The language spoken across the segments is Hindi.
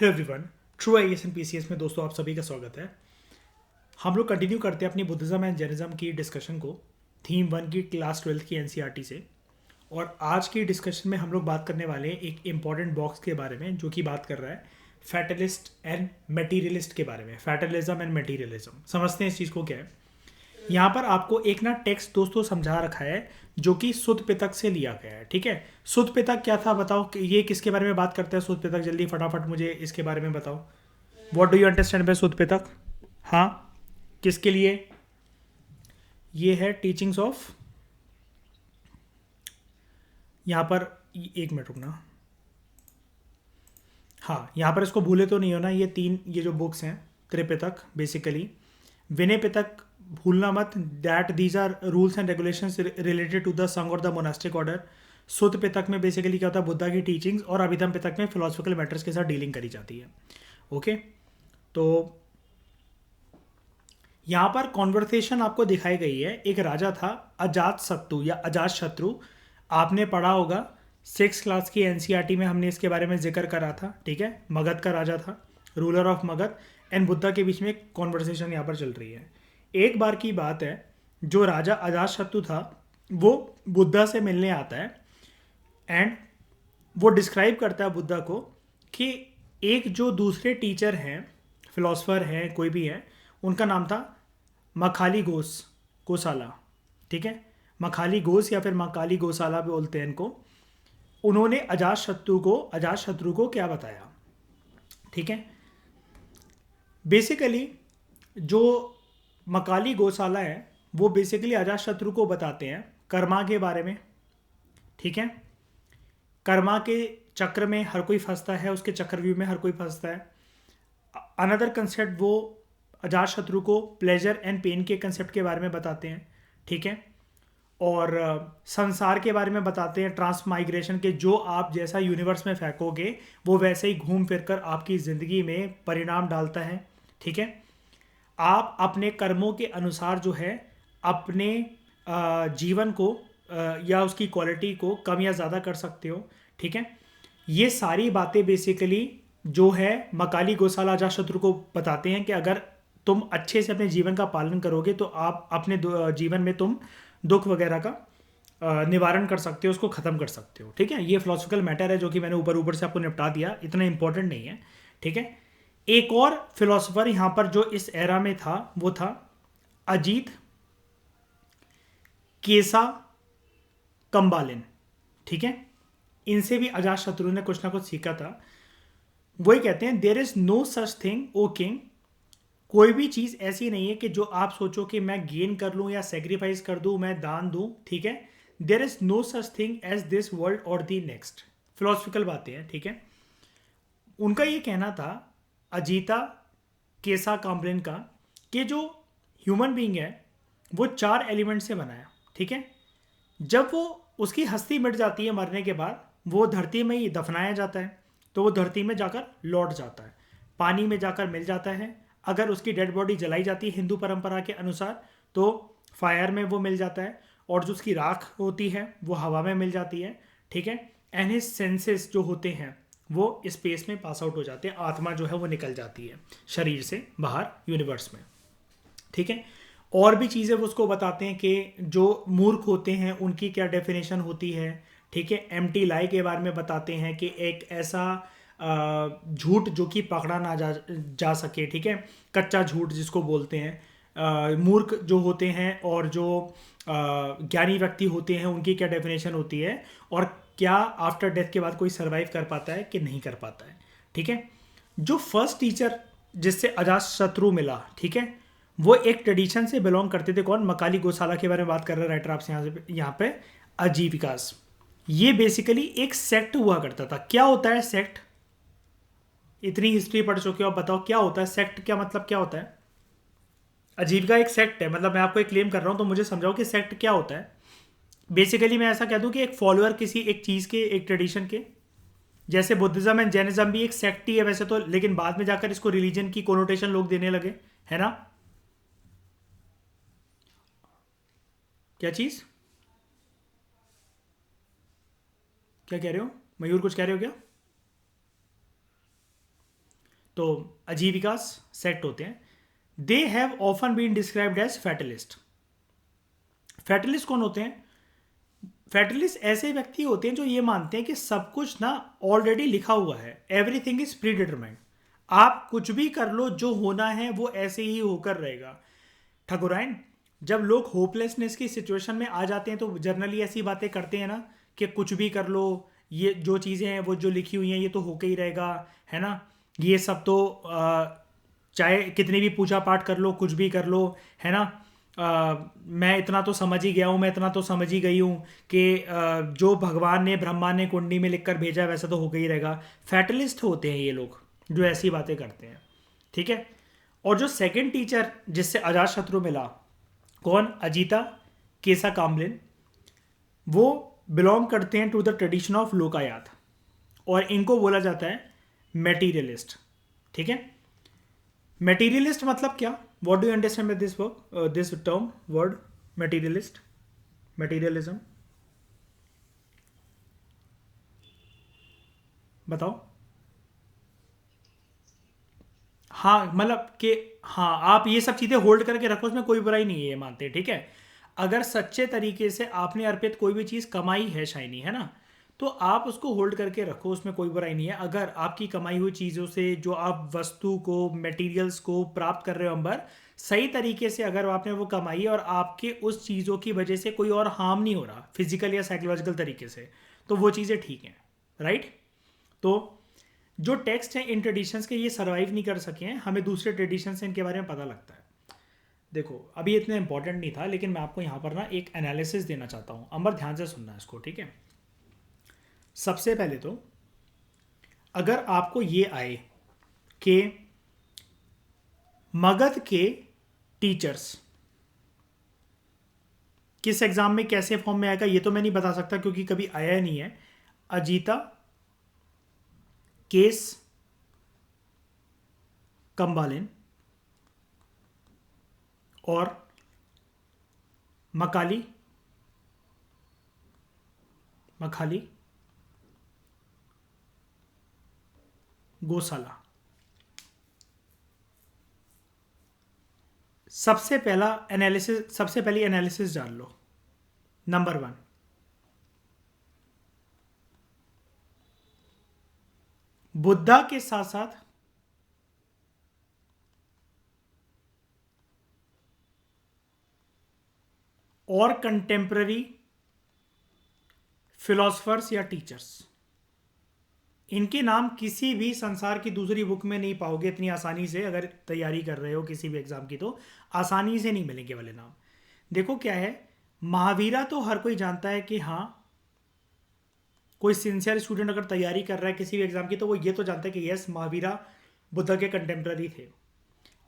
Hello everyone, true IAS and PCS में दोस्तों आप सभी का स्वागत है। हम लोग कंटिन्यू करते हैं अपनी बुद्धिज़्म एंड जैनिज़्म की डिस्कशन को थीम 1 की क्लास 12 की एनसीईआरटी से। और आज की डिस्कशन में हम लोग बात करने वाले हैं एक इम्पॉर्टेंट बॉक्स के बारे में जो कि बात कर रहा है फैटलिस्ट एंड मटीरियलिस्ट के बारे में। फैटलिज्म एंड मटीरियलिज्म समझते हैं इस चीज़ को क्या है। यहाँ पर आपको एक ना टेक्स्ट दोस्तों समझा रखा है जो कि सुध पितक से लिया गया है। ठीक है, सुध पितक क्या था बताओ कि ये किसके बारे में बात करते हैं। सुध पितक जल्दी फटाफट मुझे इसके बारे में बताओ। What do you understand by सुध पितक? हाँ, किसके लिए? ये है टीचिंग्स ऑफ, यहाँ पर एक मिनट रुकना। हाँ, यहाँ पर इसको भूले तो नहीं हो ना, ये जो बुक्स हैं त्रिपितक बेसिकली। विनय पितक भूलना मत, that these are rules and regulations related to the Sangha और द मोनास्टिक ऑर्डर। सुध पितक में बेसिकली क्या होता है, बुद्धा की टीचिंग्स, और अभिधम पितक में फिलोसफिकल मैटर्स के साथ डीलिंग करी जाती है। ओके, तो यहाँ पर कॉन्वर्सेशन आपको दिखाई गई है। एक राजा था अजात शत्रु या अजात शत्रु, आपने पढ़ा होगा 6 क्लास की एनसीईआरटी में, हमने इसके बारे में जिक्र करा था। ठीक है, मगध का राजा था, ruler of Magadh and Buddha के बीच में कॉन्वर्सेशन यहाँ पर चल रही है। एक बार की बात है, जो राजा अजातशत्रु था वो बुद्धा से मिलने आता है एंड वो डिस्क्राइब करता है बुद्धा को कि एक जो दूसरे टीचर हैं, फिलोसफर हैं, कोई भी है, उनका नाम था मखाली गोसाला। ठीक है, मखाली घोष या फिर मकाली गोसाला बोलते हैं इनको। उन्होंने अजातशत्रु को क्या बताया? ठीक है, बेसिकली जो मकाली गोसाला है वो बेसिकली अजातशत्रु को बताते हैं कर्मा के बारे में। ठीक है, कर्मा के चक्र में हर कोई फंसता है, उसके चक्रव्यूह में हर कोई फंसता है। अनदर कंसेप्ट वो अजातशत्रु को प्लेजर एंड पेन के कंसेप्ट के बारे में बताते हैं। ठीक है, और संसार के बारे में बताते हैं, ट्रांसमाइग्रेशन के, जो आप जैसा यूनिवर्स में फेंकोगे वो वैसे ही घूम फिर कर आपकी ज़िंदगी में परिणाम डालता है। ठीक है, आप अपने कर्मों के अनुसार जो है अपने जीवन को या उसकी क्वालिटी को कम या ज़्यादा कर सकते हो। ठीक है, ये सारी बातें बेसिकली जो है मकाली गोसाला अजातशत्रु को बताते हैं कि अगर तुम अच्छे से अपने जीवन का पालन करोगे तो आप अपने जीवन में तुम दुख वगैरह का निवारण कर सकते हो, उसको ख़त्म कर सकते हो। ठीक है, ये फिलोसफिकल मैटर है जो कि मैंने ऊपर ऊपर से आपको निपटा दिया, इतना इंपॉर्टेंट नहीं है। ठीक है, एक और फिलोसोफर यहाँ पर जो इस एरा में था वो था अजीत केसा कंबालिन। ठीक है, इनसे भी अजातशत्रु ने कुछ ना कुछ सीखा था। वही कहते हैं there is no such thing O king, कोई भी चीज़ ऐसी नहीं है कि जो आप सोचो कि मैं गेन कर लूँ या सेक्रीफाइस कर दूँ, मैं दान दूँ। ठीक है, there is no such thing as this world और दी नेक्स्ट। फिलोसफिकल बातें हैं। ठीक है, उनका ये कहना था अजीता केसा काम्बलिन का कि जो ह्यूमन बीइंग है वो 4 एलिमेंट से बना है। ठीक है, जब वो उसकी हस्ती मिट जाती है मरने के बाद, वो धरती में ही दफनाया जाता है, तो वो धरती में जाकर लौट जाता है, पानी में जाकर मिल जाता है। अगर उसकी डेड बॉडी जलाई जाती है हिंदू परंपरा के अनुसार तो फायर में वो मिल जाता है, और जो उसकी राख होती है वो हवा में मिल जाती है। ठीक है, एंड हिज सेंसेस जो होते हैं वो स्पेस में पास आउट हो जाते हैं, आत्मा जो है वो निकल जाती है शरीर से बाहर यूनिवर्स में। ठीक है, और भी चीज़ें वो उसको बताते हैं कि जो मूर्ख होते हैं उनकी क्या डेफिनेशन होती है। ठीक है, एम्प्टी लाई के बारे में बताते हैं कि एक ऐसा झूठ जो कि पकड़ा ना जा सके। ठीक है, कच्चा झूठ जिसको बोलते हैं। मूर्ख जो होते हैं और जो ज्ञानी व्यक्ति होते हैं उनकी क्या डेफिनेशन होती है, और क्या आफ्टर डेथ के बाद कोई सर्वाइव कर पाता है कि नहीं कर पाता है। ठीक है, जो फर्स्ट टीचर जिससे अजातशत्रु मिला, ठीक है, वो एक ट्रेडिशन से बिलोंग करते थे। कौन? मकाली गोसाला के बारे में बात कर रहे हैं राइटर आपसे यहाँ पे आजीविकास। ये बेसिकली एक सेक्ट हुआ करता था। क्या होता है सेक्ट? इतनी हिस्ट्री पढ़ चुके हो, आप बताओ क्या होता है सेक्ट? क्या मतलब क्या होता है? आजीविका एक सेक्ट है, मतलब मैं आपको एक क्लेम कर रहा हूँ तो मुझे समझाओ कि सेक्ट क्या होता है। बेसिकली मैं ऐसा कह दूं कि एक फॉलोअर किसी एक चीज़ के, एक ट्रेडिशन के, जैसे बुद्धिज्म एंड जैनिज्म भी एक सेक्ट ही है वैसे तो, लेकिन बाद में जाकर इसको रिलीजन की कोनोटेशन लोग देने लगे, है ना? क्या चीज़? क्या कह रहे हो मयूर? कुछ कह रहे हो क्या? तो आजीविका सेक्ट होते हैं, they have often been described as fatalist. Fatalist कौन होते हैं? फैटलिस्ट ऐसे व्यक्ति होते हैं जो ये मानते हैं कि सब कुछ ना ऑलरेडी लिखा हुआ है, एवरीथिंग इज प्री डिटरमाइंड, आप कुछ भी कर लो, जो होना है वो ऐसे ही होकर रहेगा। ठकुराइन, जब लोग होपलेसनेस की सिचुएशन में आ जाते हैं तो जनरली ऐसी बातें करते हैं ना कि कुछ भी कर लो, ये जो चीज़ें हैं वो जो लिखी हुई हैं ये तो होके ही रहेगा, है ना, ये सब तो चाहे कितनी भी पूजा पाठ कर लो, कुछ भी कर लो, है ना, मैं इतना तो समझ ही गया हूँ, मैं इतना तो समझ ही गई हूँ कि जो भगवान ने ब्रह्मा ने कुंडली में लिख कर भेजा है वैसा तो होके ही रहेगा। फैटलिस्ट होते हैं ये लोग जो ऐसी बातें करते हैं, ठीक है। और जो सेकंड टीचर जिससे अजात शत्रु मिला, कौन? अजीता केसा कामलिन, वो बिलोंग करते हैं टू द ट्रेडिशन ऑफ लोकायत और इनको बोला जाता है मेटीरियलिस्ट, ठीक है। मेटीरियलिस्ट मतलब क्या? What do you understand by this word, this term word materialist, materialism? बताओ। हाँ, मतलब कि हाँ, आप ये सब चीज़ें होल्ड करके रखो, उसमें कोई बुराई नहीं है, ये मानते हैं, ठीक है। अगर सच्चे तरीके से आपने अर्पित कोई भी चीज़ कमाई है, शाइनी, है ना, तो आप उसको होल्ड करके रखो, उसमें कोई बुराई नहीं है। अगर आपकी कमाई हुई चीज़ों से जो आप वस्तु को, मटेरियल्स को प्राप्त कर रहे हो अंबर, सही तरीके से अगर आपने वो कमाई है और आपके उस चीज़ों की वजह से कोई और हार्म नहीं हो रहा फिजिकल या साइकोलॉजिकल तरीके से, तो वो चीज़ें ठीक हैं, राइट। तो जो टेक्स्ट हैं इन ट्रेडिशंस के, ये सर्वाइव नहीं कर सके हैं, हमें दूसरे ट्रेडिशन से इनके बारे में पता लगता है। देखो, अभी इतना इंपॉर्टेंट नहीं था, लेकिन मैं आपको यहाँ पर ना एक एनालिसिस देना चाहता हूँ, अंबर ध्यान से सुनना है इसको, ठीक है। सबसे पहले तो अगर आपको ये आए कि मगध के टीचर्स किस एग्जाम में कैसे फॉर्म में आएगा ये तो मैं नहीं बता सकता क्योंकि कभी आया नहीं है। अजीता केस कंबालिन और मकाली गोसाला। सबसे पहली एनालिसिस जान लो। नंबर 1, बुद्धा के साथ साथ और कंटेम्पररी फिलोसफर्स या टीचर्स, इनके नाम किसी भी संसार की दूसरी बुक में नहीं पाओगे इतनी आसानी से। अगर तैयारी कर रहे हो किसी भी एग्जाम की तो आसानी से नहीं मिलेंगे वाले नाम। देखो क्या है, महावीरा तो हर कोई जानता है कि हाँ, कोई सिंसियर स्टूडेंट अगर तैयारी कर रहा है किसी भी एग्जाम की तो वो ये तो जानता है कि यस, महावीरा बुद्ध के कंटेम्पररी थे।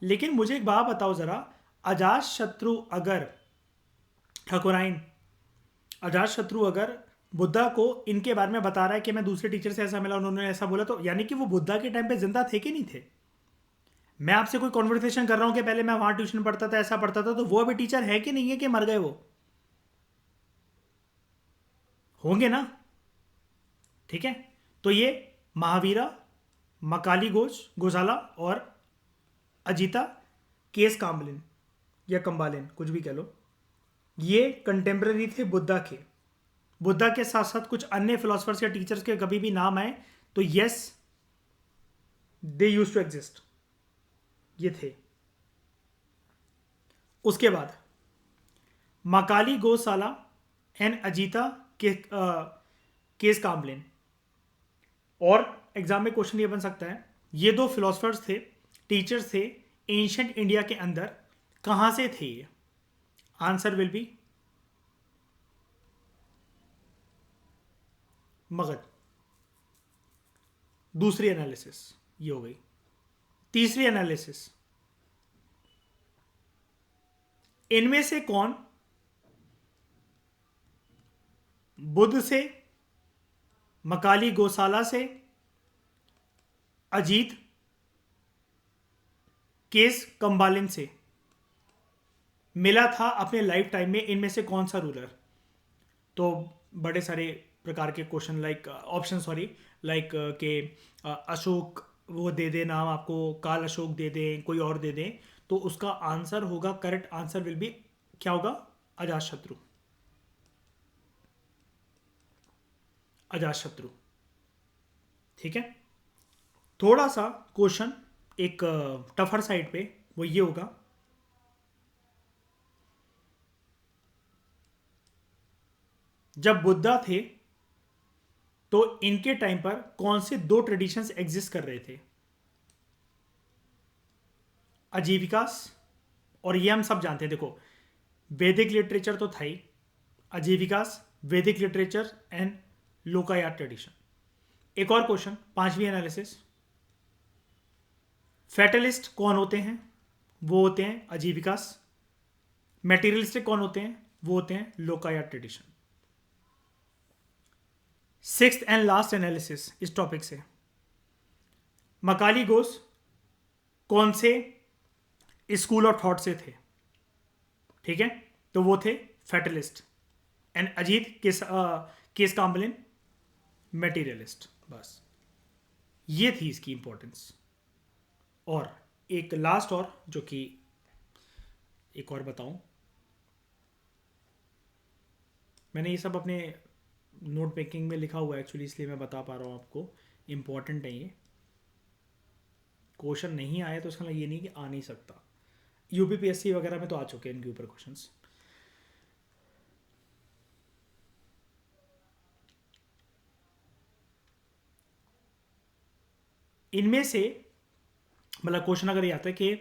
लेकिन मुझे एक बात बताओ ज़रा, अजात शत्रु अगर ठकुराइन, अजात शत्रु अगर बुद्धा को इनके बारे में बता रहा है कि मैं दूसरे टीचर से ऐसा मिला, उन्होंने ऐसा बोला, तो यानी कि वो बुद्धा के टाइम पे जिंदा थे कि नहीं थे? मैं आपसे कोई कॉन्वर्सेशन कर रहा हूं कि पहले मैं वहां ट्यूशन पढ़ता था, ऐसा पढ़ता था, तो वो अभी टीचर है कि नहीं है कि मर गए? वो होंगे ना, ठीक है। तो ये महावीरा, मकाली गोसाला और अजीता केस काम्बलिन या कंबालिन, कुछ भी कह लो, ये कंटेम्पररी थे बुद्धा के। बुद्धा के साथ साथ कुछ अन्य फिलोसफर्स या टीचर्स के कभी भी नाम आए तो yes, they used to exist, ये थे। उसके बाद मकाली गोसाला एंड अजीता केस काम्बलिन। और एग्जाम में क्वेश्चन ये बन सकता है, ये दो फिलोसफर्स थे, टीचर्स थे एंशिएंट इंडिया के अंदर, कहां से थे ये? Answer will be Magadh. दूसरी एनालिसिस ये हो गई। तीसरी एनालिसिस, इनमें से कौन बुद्ध से, मकाली गोसाला से, अजीत केस कंबालिन से मिला था अपने लाइफ टाइम में? इनमें से कौन सा रूलर? तो बड़े सारे प्रकार के question like option, sorry, like के अशोक, वो दे दे नाम आपको, काल अशोक दे दें, कोई और दे दें, तो उसका आंसर होगा, करेक्ट आंसर विल बी, क्या होगा, अजातशत्रु। अजातशत्रु। ठीक है। थोड़ा सा क्वेश्चन एक टफर साइड पे, वो ये होगा, जब बुद्धा थे तो इनके टाइम पर कौन से दो ट्रेडिशंस एग्जिस्ट कर रहे थे? आजीविकास, और ये हम सब जानते हैं, देखो वैदिक लिटरेचर तो था ही, आजीविकास, वैदिक लिटरेचर एंड लोकायत ट्रेडिशन। एक और क्वेश्चन, पांचवी एनालिसिस, फैटलिस्ट कौन होते हैं? वो होते हैं आजीविकास। मेटीरियलिस्टिक कौन होते हैं? वो होते हैं Lokayata tradition. Sixth and last analysis इस टॉपिक से, मकाली घोष कौन से स्कूल ऑफ थॉट से थे? ठीक है, तो वो थे fatalist, and Ajit Kes Kambalin materialist. बस ये थी इसकी इंपॉर्टेंस। और एक लास्ट, और जो कि एक और बताऊं, मैंने ये सब अपने नोट मेकिंग में लिखा हुआ है एक्चुअली, इसलिए मैं बता पा रहा हूँ आपको, इंपॉर्टेंट है ये। क्वेश्चन नहीं आया तो इसका मतलब ये नहीं कि आ नहीं सकता, यूपीपीएससी वगैरह में तो आ चुके हैं इनके ऊपर क्वेश्चंस। इनमें से मतलब क्वेश्चन अगर ये आता है कि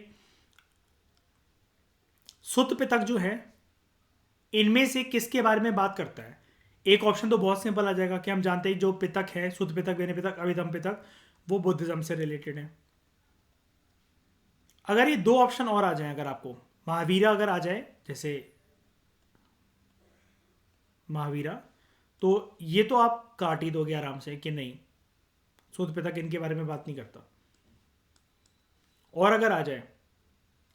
सुत पितक जो है, इनमें से किसके बारे में बात करता है? एक ऑप्शन तो बहुत सिंपल आ जाएगा कि हम जानते हैं जो पितक है, सुत पितक, वेनी पितक, अभिधम पितक, वो बुद्धिज्म से रिलेटेड है। अगर ये दो ऑप्शन और आ जाए, अगर आपको महावीरा अगर आ जाए, जैसे महावीरा, तो ये तो आप काट ही दोगे आराम से कि नहीं, सुत पितक इनके बारे में बात नहीं करता। और अगर आ जाए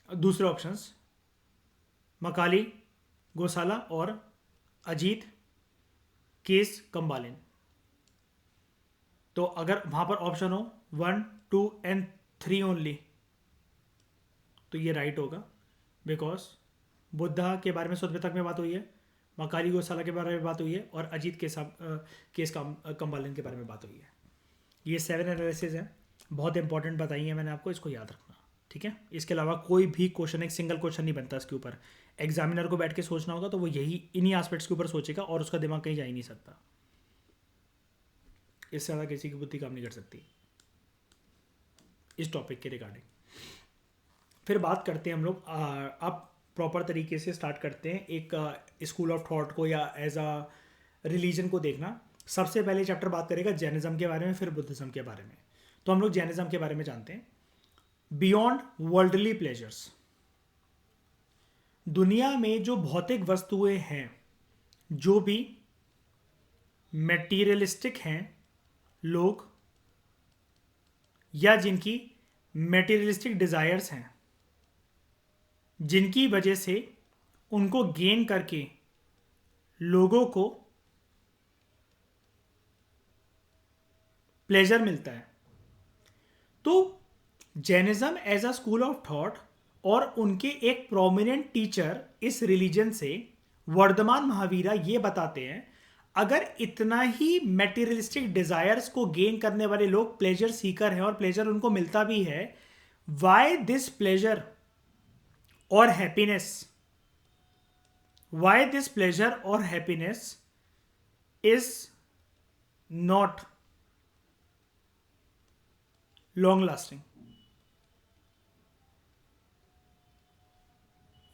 दूसरे ऑप्शंस, मकाली गोसाला और अजीत केस कंबालिन, तो अगर वहां पर ऑप्शन हो 1, 2 एंड 3 ओनली, तो ये राइट होगा, बिकॉज बुद्धा के बारे में सुतपितक में बात हुई है, मकाली गोसाला के बारे में बात हुई है, और अजीत केस कंबालिन के बारे में बात हुई है। ये 7 एनालिसिस है, बहुत इंपॉर्टेंट बताई है मैंने आपको, इसको याद रखना। ठीक है, इसके अलावा कोई भी क्वेश्चन, एक सिंगल क्वेश्चन नहीं बनता इसके ऊपर। एग्जामिनर को बैठ के सोचना होगा तो वो यही इन्हीं एस्पेक्ट्स के ऊपर सोचेगा, और उसका दिमाग कहीं जा ही नहीं सकता, इससे ज़्यादा किसी की बुद्धि काम नहीं कर सकती इस टॉपिक के रिगार्डिंग। फिर बात करते हैं हम लोग, अब प्रॉपर तरीके से स्टार्ट करते हैं एक स्कूल ऑफ थॉट को या एज अ रिलीजन को देखना। सबसे पहले चैप्टर बात करेगा जैनिज्म के बारे में, फिर बुद्धिज्म के बारे में। तो हम लोग जैनिज्म के बारे में जानते हैं। बियॉन्ड वर्ल्डली प्लेजर्स, दुनिया में जो भौतिक वस्तुएं हैं, जो भी मेटीरियलिस्टिक हैं लोग, या जिनकी मेटीरियलिस्टिक डिजायर्स हैं, जिनकी वजह से उनको गेन करके लोगों को प्लेजर मिलता है, तो Jainism as a school of thought और उनके एक प्रोमिनेंट टीचर इस रिलीजन से, वर्धमान महावीरा, ये बताते हैं अगर इतना ही मेटीरियलिस्टिक डिजायर्स को गेन करने वाले लोग प्लेजर सीकर हैं और प्लेजर उनको मिलता भी है, वाई दिस प्लेजर और हैप्पीनेस, वाई दिस प्लेजर और happiness is not long lasting.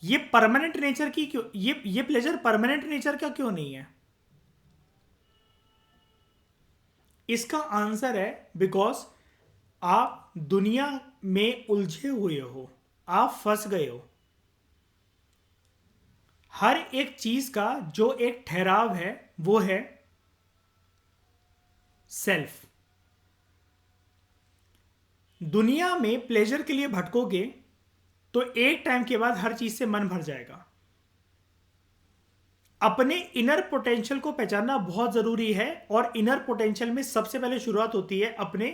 ये परमानेंट नेचर की क्यों, ये प्लेजर परमानेंट नेचर का क्यों नहीं है? इसका आंसर है बिकॉज आप दुनिया में उलझे हुए हो, आप फंस गए हो। हर एक चीज का जो एक ठहराव है वो है सेल्फ। दुनिया में प्लेजर के लिए भटकोगे तो एक टाइम के बाद हर चीज से मन भर जाएगा। अपने इनर पोटेंशियल को पहचानना बहुत जरूरी है, और इनर पोटेंशियल में सबसे पहले शुरुआत होती है अपने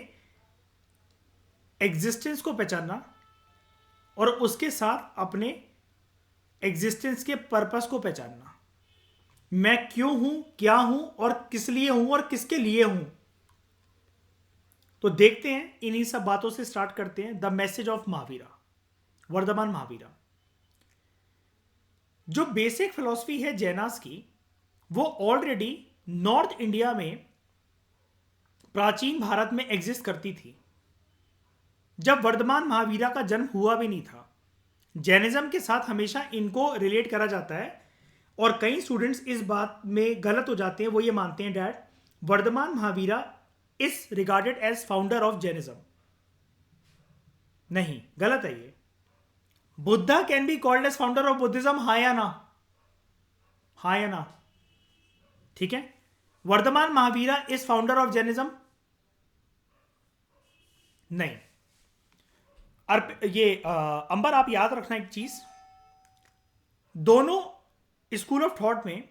एग्जिस्टेंस को पहचानना और उसके साथ अपने एग्जिस्टेंस के पर्पस को पहचानना। मैं क्यों हूं, क्या हूं और किस लिए हूं और किसके लिए हूं। तो देखते हैं, इन्हीं सब बातों से स्टार्ट करते हैं। The message of Mahavira, Vardhaman Mahavira. जो बेसिक फिलॉसफी है जैनास की, वो ऑलरेडी नॉर्थ इंडिया में प्राचीन भारत में एग्जिस्ट करती थी जब वर्धमान महावीरा का जन्म हुआ भी नहीं था। जैनिज्म के साथ हमेशा इनको रिलेट करा जाता है और कई स्टूडेंट्स इस बात में गलत हो जाते हैं। वो ये मानते हैं that Vardhaman Mahavira is regarded as founder of Jainism. नहीं, गलत है ये। Buddha can be called as founder of Buddhism, हाँ या ना? हाँ या ना? ठीक है। Vardhaman Mahavira is founder of Jainism? नहीं। अंबर, आप याद रखना एक चीज, दोनों स्कूल ऑफ थॉट में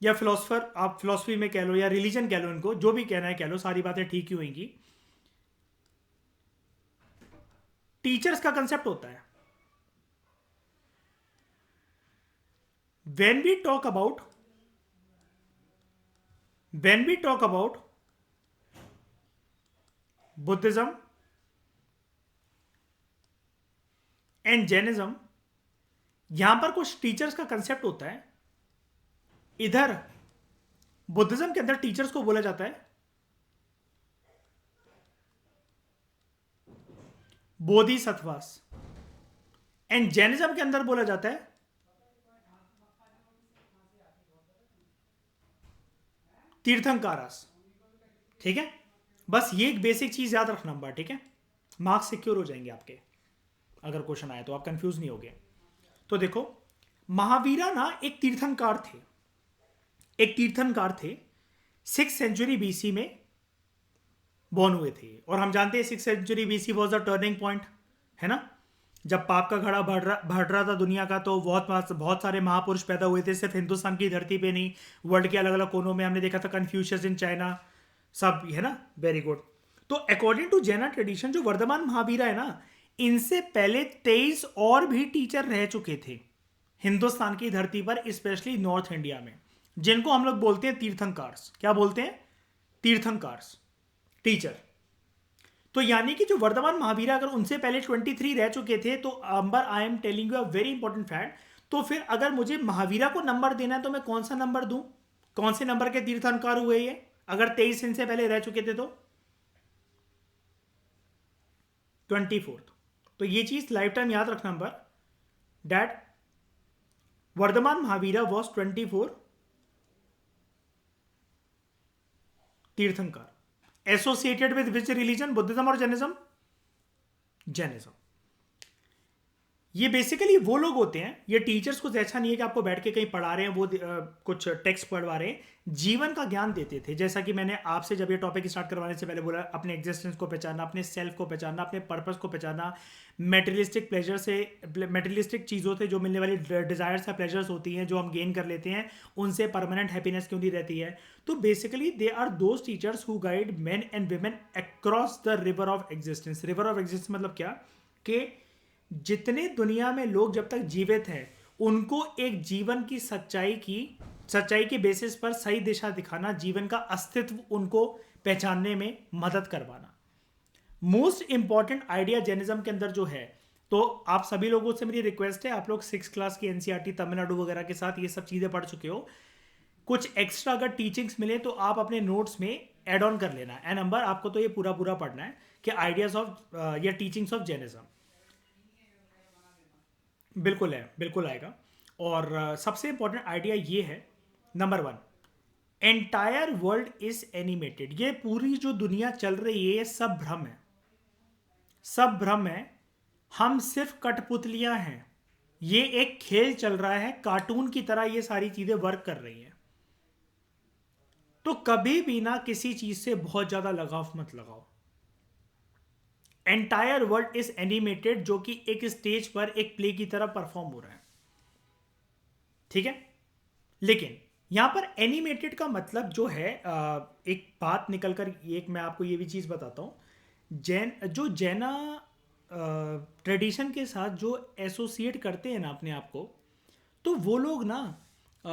या फिलोसफर, आप फिलोसफी में कह लो या रिलीजन कह लो, इनको जो भी कहना है कह लो, सारी बातें ठीक ही होंगी। टीचर्स का कंसेप्ट होता है। when we talk about Buddhism and Jainism, यहां पर कुछ टीचर्स का कंसेप्ट होता है। इधर बुद्धिज्म के अंदर टीचर्स को बोला जाता है बोधिसत्वास, एंड जैनिज्म के अंदर बोला जाता है तीर्थंकारास। ठीक है, बस ये एक बेसिक चीज याद रखना नंबर, ठीक है? मार्क्स सिक्योर हो जाएंगे आपके, अगर क्वेश्चन आए तो आप कंफ्यूज नहीं होगे। तो देखो, महावीरा ना एक तीर्थंकार थे, एक तीर्थंकार थे। 6th सेंचुरी बीसी में बॉर्न हुए थे, और हम जानते हैं 6th century BC was a turning point, है ना? जब पाप का घड़ा बढ़ रहा था दुनिया का, तो बहुत सारे महापुरुष पैदा हुए थे, सिर्फ हिंदुस्तान की धरती पे नहीं, वर्ल्ड के अलग अलग कोनों में। हमने देखा था कन्फ्यूशियस इन चाइना, सब, है ना? Very good. तो अकॉर्डिंग टू जैना ट्रेडिशन, जो वर्धमान महावीरा है ना, इनसे पहले 23 और भी टीचर रह चुके थे हिंदुस्तान की धरती पर, स्पेशली नॉर्थ इंडिया में, जिनको हम लोग बोलते हैं तीर्थंकार्स। क्या बोलते हैं? तीर्थंकार्स, टीचर। तो यानी कि जो वर्धमान महावीरा, अगर उनसे पहले 23 रह चुके थे, तो Ambar, I am telling you a very important fact. तो फिर अगर मुझे महावीरा को नंबर देना है तो मैं कौन सा नंबर दूं? कौन से नंबर के तीर्थंकार हुए ये, अगर 23 इनसे पहले रह चुके थे तो? 24। तो ये चीज लाइफ टाइम याद रखना number, that Vardhaman Mahavira was 24 tirthankara. Associated with which religion? Buddhism और जैनिज्म? जैनिज्म। ये बेसिकली वो लोग होते हैं, ये टीचर्स कुछ ऐसा नहीं है कि आपको बैठ के कहीं पढ़ा रहे हैं, वो कुछ टेक्स्ट पढ़वा रहे हैं, जीवन का ज्ञान देते थे। जैसा कि मैंने आपसे जब ये टॉपिक स्टार्ट करवाने से पहले बोला, अपने एग्जिस्टेंस को पहचानना, अपने सेल्फ को पहचानना, अपने पर्पस को पहचानना, मेटेरियलिस्टिक प्लेजर से, मेटेरियलिस्टिक चीज़ों से जो मिलने वाली डिजायर्स या प्लेजर्स होती हैं, जो हम गेन कर लेते हैं, उनसे परमानेंट हैप्पीनेस क्यों नहीं रहती है। तो basically they are those teachers who guide men and women across the river of existence. River of existence मतलब क्या? कि जितने दुनिया में लोग जब तक जीवित हैं, उनको एक जीवन की सच्चाई के बेसिस पर सही दिशा दिखाना, जीवन का अस्तित्व उनको पहचानने में मदद करवाना। मोस्ट इंपॉर्टेंट आइडिया जैनिज्म के अंदर जो है, तो आप सभी लोगों से मेरी रिक्वेस्ट है, आप लोग 6th क्लास की एनसीईआरटी तमिलनाडु वगैरह के साथ ये सब चीजें पढ़ चुके हो। कुछ एक्स्ट्रा अगर टीचिंग्स मिले तो आप अपने नोट्स में एड ऑन कर लेना। एंड नंबर, आपको तो ये पूरा पढ़ना है कि आइडियाज ऑफ या टीचिंग्स ऑफ जैनिज्म। बिल्कुल है, बिल्कुल आएगा। और सबसे इंपॉर्टेंट आइडिया ये है, number 1, entire world is animated. ये पूरी जो दुनिया चल रही है, ये सब भ्रम है, सब भ्रम है। हम सिर्फ कठपुतलियां हैं। ये एक खेल चल रहा है, कार्टून की तरह ये सारी चीजें वर्क कर रही हैं। तो कभी भी ना किसी चीज से बहुत ज्यादा लगाव मत लगाओ। एंटायर वर्ल्ड इज एनिमेटेड, जो कि एक स्टेज पर एक प्ले की तरह परफॉर्म हो रहा है, ठीक है? लेकिन यहां पर एनिमेटेड का मतलब जो है, एक बात निकलकर, एक मैं आपको ये भी चीज बताता हूं। जैना ट्रेडिशन के साथ जो एसोसिएट करते हैं ना अपने आप को, तो वो लोग ना अ,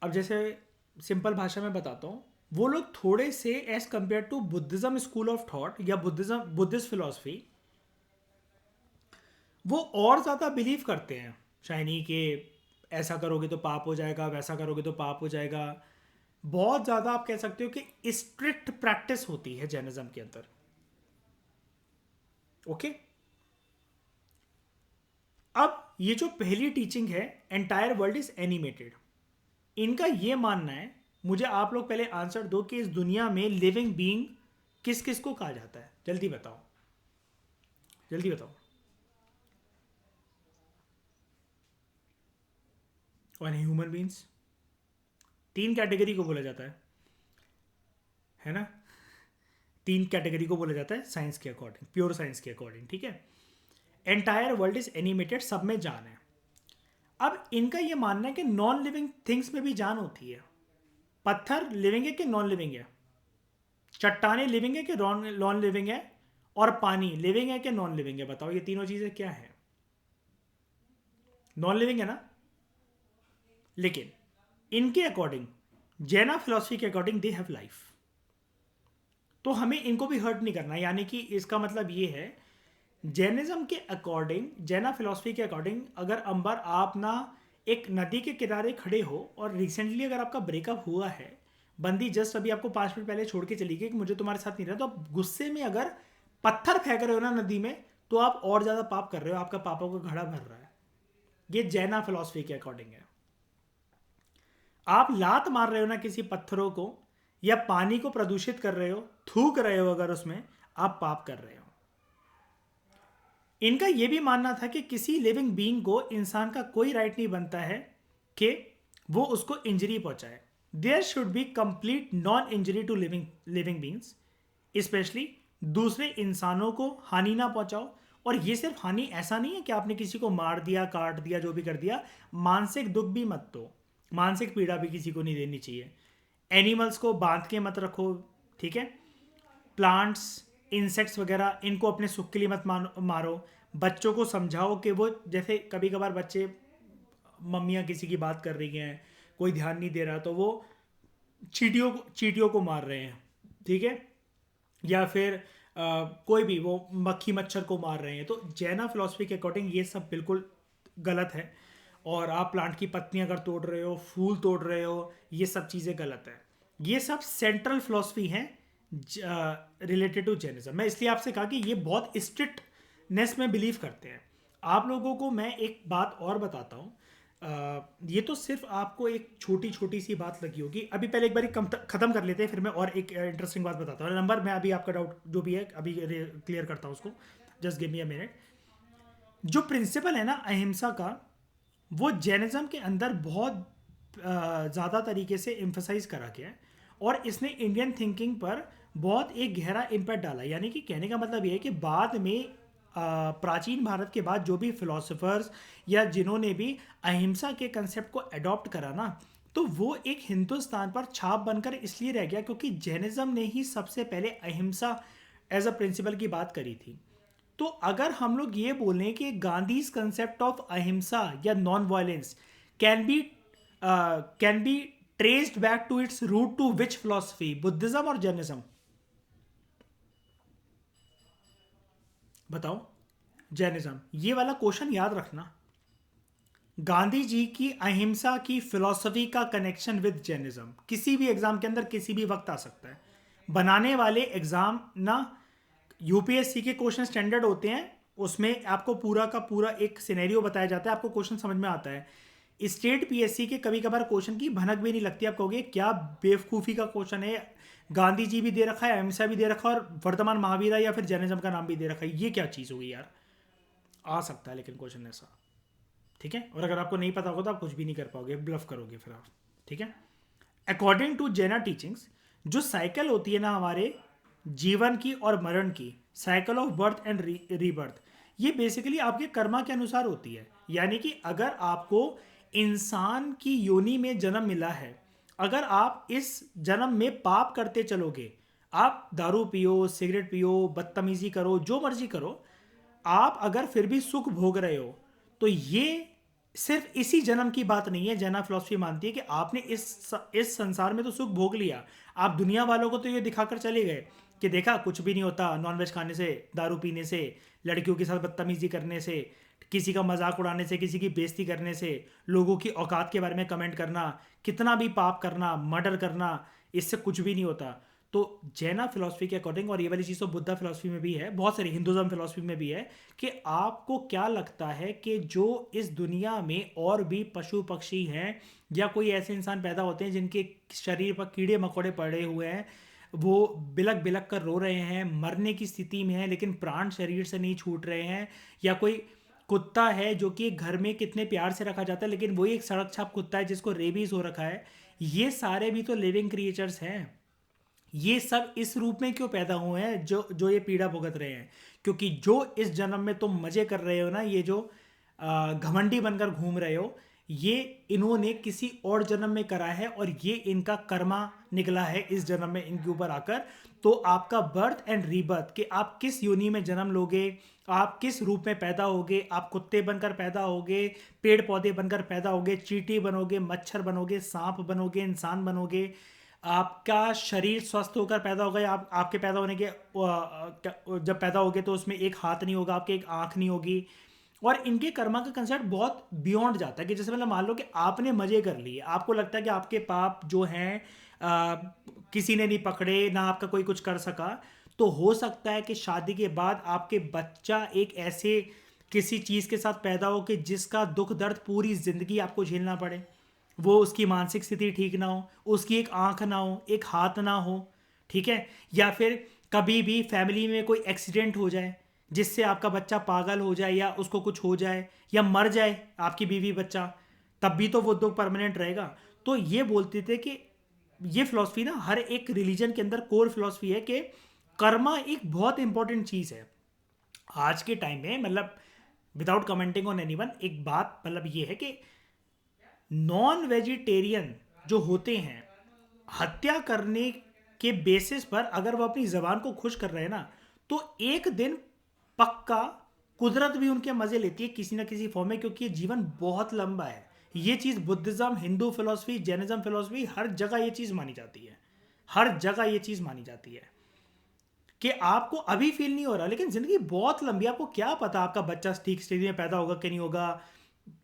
अब जैसे सिंपल भाषा में बताता हूँ, वो लोग थोड़े से as compare to Buddhism school of thought या बुद्धिस्ट फिलोसफी, वो और ज़्यादा बिलीव करते हैं शायनी कि ऐसा करोगे तो पाप हो जाएगा, वैसा करोगे तो पाप हो जाएगा। बहुत ज़्यादा आप कह सकते हो कि स्ट्रिक्ट प्रैक्टिस होती है जैनिज्म के अंदर। ओके, अब ये जो पहली टीचिंग है, एंटायर वर्ल्ड इज एनिमेटेड, इनका ये मानना है, मुझे आप लोग पहले आंसर दो कि इस दुनिया में लिविंग बीइंग किस किस को कहा जाता है। जल्दी बताओ, जल्दी बताओ। और ह्यूमन बींग्स, तीन कैटेगरी को बोला जाता है ना? तीन कैटेगरी को बोला जाता है साइंस के अकॉर्डिंग, प्योर साइंस के अकॉर्डिंग, ठीक है। एंटायर वर्ल्ड इज एनिमेटेड, सब में जान है। अब इनका ये मानना है कि नॉन लिविंग थिंग्स में भी जान होती है। पत्थर लिविंग है कि नॉन लिविंग है? चट्टाने लिविंग है कि नॉन लिविंग है? और पानी लिविंग है कि नॉन लिविंग है? बताओ, ये तीनों चीजें क्या है? नॉन लिविंग है ना? लेकिन इनके अकॉर्डिंग, जैना फिलॉसफी के अकॉर्डिंग, दे हैव लाइफ। तो हमें इनको भी हर्ट नहीं करना, यानी कि इसका मतलब ये है, जैनिज्म के अकॉर्डिंग, जैना फिलॉसफी के अकॉर्डिंग, अगर अंबर आप ना एक नदी के किनारे खड़े हो और रिसेंटली अगर आपका ब्रेकअप हुआ है, बंदी जस्ट अभी आपको 5 मिनट पहले छोड़ के चली गई कि मुझे तुम्हारे साथ नहीं रहा, तो आप गुस्से में अगर पत्थर फेंक रहे हो ना नदी में, तो आप और ज्यादा पाप कर रहे हो, आपका पापों का घड़ा भर रहा है। ये जैना फिलॉसफी के अकॉर्डिंग है। आप लात मार रहे हो ना किसी पत्थरों को, या पानी को प्रदूषित कर रहे हो, थूक रहे हो अगर उसमें, आप पाप कर रहे हो। इनका यह भी मानना था कि किसी लिविंग बीइंग को, इंसान का कोई राइट नहीं बनता है कि वो उसको इंजरी पहुंचाए। There should be complete non injury to living beings, specially दूसरे इंसानों को हानि ना पहुंचाओ। और ये सिर्फ हानि ऐसा नहीं है कि आपने किसी को मार दिया, काट दिया, जो भी कर दिया, मानसिक दुख भी मत दो, मानसिक पीड़ा भी किसी को नहीं देनी चाहिए। एनिमल्स को बांध के मत रखो, ठीक है। प्लांट्स, इंसेक्ट्स वगैरह, इनको अपने सुख के लिए मत मारो। बच्चों को समझाओ कि वो, जैसे कभी कभार बच्चे, मम्मियाँ किसी की बात कर रही हैं, कोई ध्यान नहीं दे रहा, तो वो चींटियों को मार रहे हैं, ठीक है, या फिर कोई भी वो मक्खी मच्छर को मार रहे हैं। तो जैना फिलॉसफी के अकॉर्डिंग ये सब बिल्कुल गलत है। और आप प्लांट की पत्तियां अगर तोड़ रहे हो, फूल तोड़ रहे हो, ये सब चीज़ें गलत है। ये सब सेंट्रल फिलॉसफी हैं रिलेटेड टू जैनिज्म। मैं इसलिए आपसे कहा कि ये बहुत स्ट्रिक्टनेस में बिलीव करते हैं। आप लोगों को मैं एक बात और बताता हूँ। ये तो सिर्फ आपको एक छोटी छोटी सी बात लगी होगी। अभी पहले एक बार खत्म कर लेते हैं, फिर मैं और एक इंटरेस्टिंग बात बताता हूँ। नंबर, मैं अभी आपका डाउट जो भी है अभी क्लियर करता हूँ उसको। Just give me a minute. जो प्रिंसिपल है ना अहिंसा का, वो जैनिज्म के अंदर बहुत ज़्यादा तरीके से एम्फसाइज करा गया है, और इसने इंडियन थिंकिंग पर बहुत एक गहरा इम्पैक्ट डाला। यानी कि कहने का मतलब ये है कि बाद में प्राचीन भारत के बाद जो भी फिलोसोफर्स या जिन्होंने भी अहिंसा के कंसेप्ट को अडॉप्ट करा ना, तो वो एक हिंदुस्तान पर छाप बनकर इसलिए रह गया क्योंकि जैनिज्म ने ही सबसे पहले अहिंसा एज अ प्रिंसिपल की बात करी थी। तो अगर हम लोग ये बोलें कि गांधीज कंसेप्ट ऑफ अहिंसा या non violence can be traced back to its root to which philosophy, Buddhism और जैनिज्म? बताओ। जैनिज्म। ये वाला क्वेश्चन याद रखना। गांधी जी की अहिंसा की फिलॉसफी का कनेक्शन विद जैनिज्म किसी भी एग्जाम के अंदर किसी भी वक्त आ सकता है। बनाने वाले एग्जाम ना, यूपीएससी के क्वेश्चन स्टैंडर्ड होते हैं, उसमें आपको पूरा का पूरा एक सिनेरियो बताया जाता है, आपको क्वेश्चन समझ में आता है। स्टेट पीएससी के कभी कभार क्वेश्चन की भनक भी नहीं लगती, आप कहोगे क्या बेवकूफ़ी का क्वेश्चन है, गांधी जी भी दे रखा है, अहिंसा भी दे रखा है, और वर्तमान महावीरा या फिर जैनिज्म का नाम भी दे रखा है, ये क्या चीज़ होगी यार? आ सकता है लेकिन क्वेश्चन ऐसा, ठीक है। और अगर आपको नहीं पता होगा तो आप कुछ भी नहीं कर पाओगे, ब्लफ करोगे फिर आप, ठीक है। अकॉर्डिंग टू जैना टीचिंग्स, जो साइकिल होती है ना हमारे जीवन की और मरण की, cycle of birth and rebirth, ये बेसिकली आपके कर्मा के अनुसार होती है। यानी कि अगर आपको इंसान की योनि में जन्म मिला है, अगर आप इस जन्म में पाप करते चलोगे, आप दारू पियो, सिगरेट पियो, बदतमीजी करो, जो मर्जी करो, आप अगर फिर भी सुख भोग रहे हो तो ये सिर्फ इसी जन्म की बात नहीं है। जैना फिलॉसफी मानती है कि आपने इस संसार में तो सुख भोग लिया, आप दुनिया वालों को तो ये दिखाकर चले गए कि देखा कुछ भी नहीं होता नॉनवेज खाने से, दारू पीने से, लड़कियों के साथ बदतमीजी करने से, किसी का मजाक उड़ाने से, किसी की बेइज्जती करने से, लोगों की औकात के बारे में कमेंट करना, कितना भी पाप करना, मर्डर करना, इससे कुछ भी नहीं होता। तो जैना फिलॉसफी के अकॉर्डिंग, और ये वाली चीज़ तो बुद्धा फिलॉसफी में भी है, बहुत सारी हिंदुज़म फिलॉसफी में भी है, कि आपको क्या लगता है कि जो इस दुनिया में और भी पशु पक्षी हैं या कोई ऐसे इंसान पैदा होते हैं जिनके शरीर पर कीड़े मकोड़े पड़े हुए हैं, वो बिलक बिलक कर रो रहे हैं, मरने की स्थिति में है लेकिन प्राण शरीर से नहीं छूट रहे हैं, या कोई कुत्ता है जो कि घर में कितने प्यार से रखा जाता है लेकिन वही एक सड़क छाप कुत्ता है जिसको रेबीज हो रखा है, ये सारे भी तो लिविंग क्रिएचर्स हैं। ये सब इस रूप में क्यों पैदा हुए हैं जो जो ये पीड़ा भुगत रहे हैं? क्योंकि जो इस जन्म में तुम मजे कर रहे हो ना, ये जो घमंडी बनकर घूम रहे हो, ये इन्होंने किसी और जन्म में करा है और ये इनका कर्मा निकला है इस जन्म में इनके ऊपर आकर। तो आपका बर्थ एंड रीबर्थ, कि आप किस योनि में जन्म लोगे, आप किस रूप में पैदा होगे, आप कुत्ते बनकर पैदा होगे, पेड़ पौधे बनकर पैदा होगे, चींटी बनोगे, मच्छर बनोगे, सांप बनोगे, इंसान बनोगे, आपका शरीर स्वस्थ होकर पैदा होगा, या आप आपके पैदा होने के जब पैदा होगे तो उसमें एक हाथ नहीं होगा, आपके एक आंख नहीं होगी। और इनके कर्मा का कंसेप्ट बहुत बियॉन्ड जाता है कि जैसे मतलब मान लो कि आपने मजे कर लिए, आपको लगता है कि आपके पाप जो हैं किसी ने नहीं पकड़े, ना आपका कोई कुछ कर सका, तो हो सकता है कि शादी के बाद आपके बच्चा एक ऐसे किसी चीज़ के साथ पैदा हो कि जिसका दुख दर्द पूरी ज़िंदगी आपको झेलना पड़े। वो उसकी मानसिक स्थिति ठीक ना हो, उसकी एक आंख ना हो, एक हाथ ना हो, ठीक है, या फिर कभी भी फैमिली में कोई एक्सीडेंट हो जाए जिससे आपका बच्चा पागल हो जाए या उसको कुछ हो जाए या मर जाए आपकी बीवी बच्चा, तब भी तो वो दुख परमानेंट रहेगा। तो ये बोलते थे कि ये फिलॉसफी ना हर एक रिलीजन के अंदर कोर फिलॉसफी है कि कर्मा एक बहुत इंपॉर्टेंट चीज़ है आज के टाइम में। मतलब विदाउट कमेंटिंग ऑन एनीवन, एक बात मतलब ये है कि नॉन वेजिटेरियन जो होते हैं, हत्या करने के बेसिस पर अगर वो अपनी जबान को खुश कर रहे हैं ना, तो एक दिन पक्का कुदरत भी उनके मजे लेती है किसी ना किसी फॉर्म में, क्योंकि ये जीवन बहुत लंबा है। ये चीज़ Buddhism, Hindu philosophy, Jainism philosophy, हर जगह ये चीज़ मानी जाती है। हर जगह ये चीज़ मानी जाती है कि आपको अभी फील नहीं हो रहा लेकिन जिंदगी बहुत लंबी है। आपको क्या पता आपका बच्चा ठीक स्थिति में पैदा होगा कि नहीं होगा,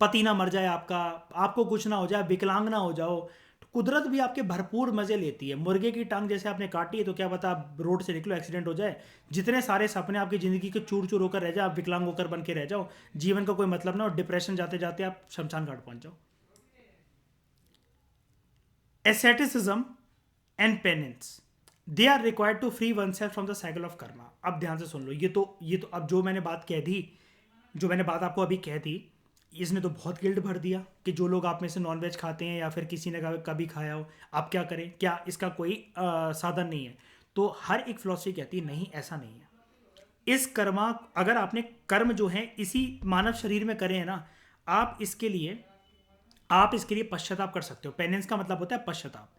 पति ना मर जाए आपका, आपको कुछ ना हो जाए, विकलांग ना हो जाओ। तो कुदरत भी आपके भरपूर मजे लेती है। मुर्गे की टांग जैसे आपने काटी है तो क्या पता आप रोड से निकलो, एक्सीडेंट हो जाए, जितने सारे सपने आपकी ज़िंदगी के चूर चूर होकर रह जाए, आप विकलांग होकर बन के रह जाओ, जीवन का कोई मतलब ना हो, डिप्रेशन जाते जाते आप शमशान घाट पहुंच जाओ। Asceticism and penance, they are required to free one self from the cycle of karma. अब ध्यान से सुन लो, ये तो अब जो मैंने बात कह दी, जो मैंने बात आपको अभी कह दी, इसने तो बहुत गिल्ट भर दिया कि जो लोग आप में से नॉनवेज खाते हैं या फिर किसी ने कभी खाया हो, आप क्या करें, क्या इसका कोई साधन नहीं है? तो हर एक फिलॉसफी कहती है नहीं, ऐसा नहीं है। इस कर्मा, अगर आपने कर्म जो है इसी मानव शरीर में करे हैं ना, आप इसके लिए पश्चाताप कर सकते हो। पेनेंस का मतलब होता है पश्चाताप।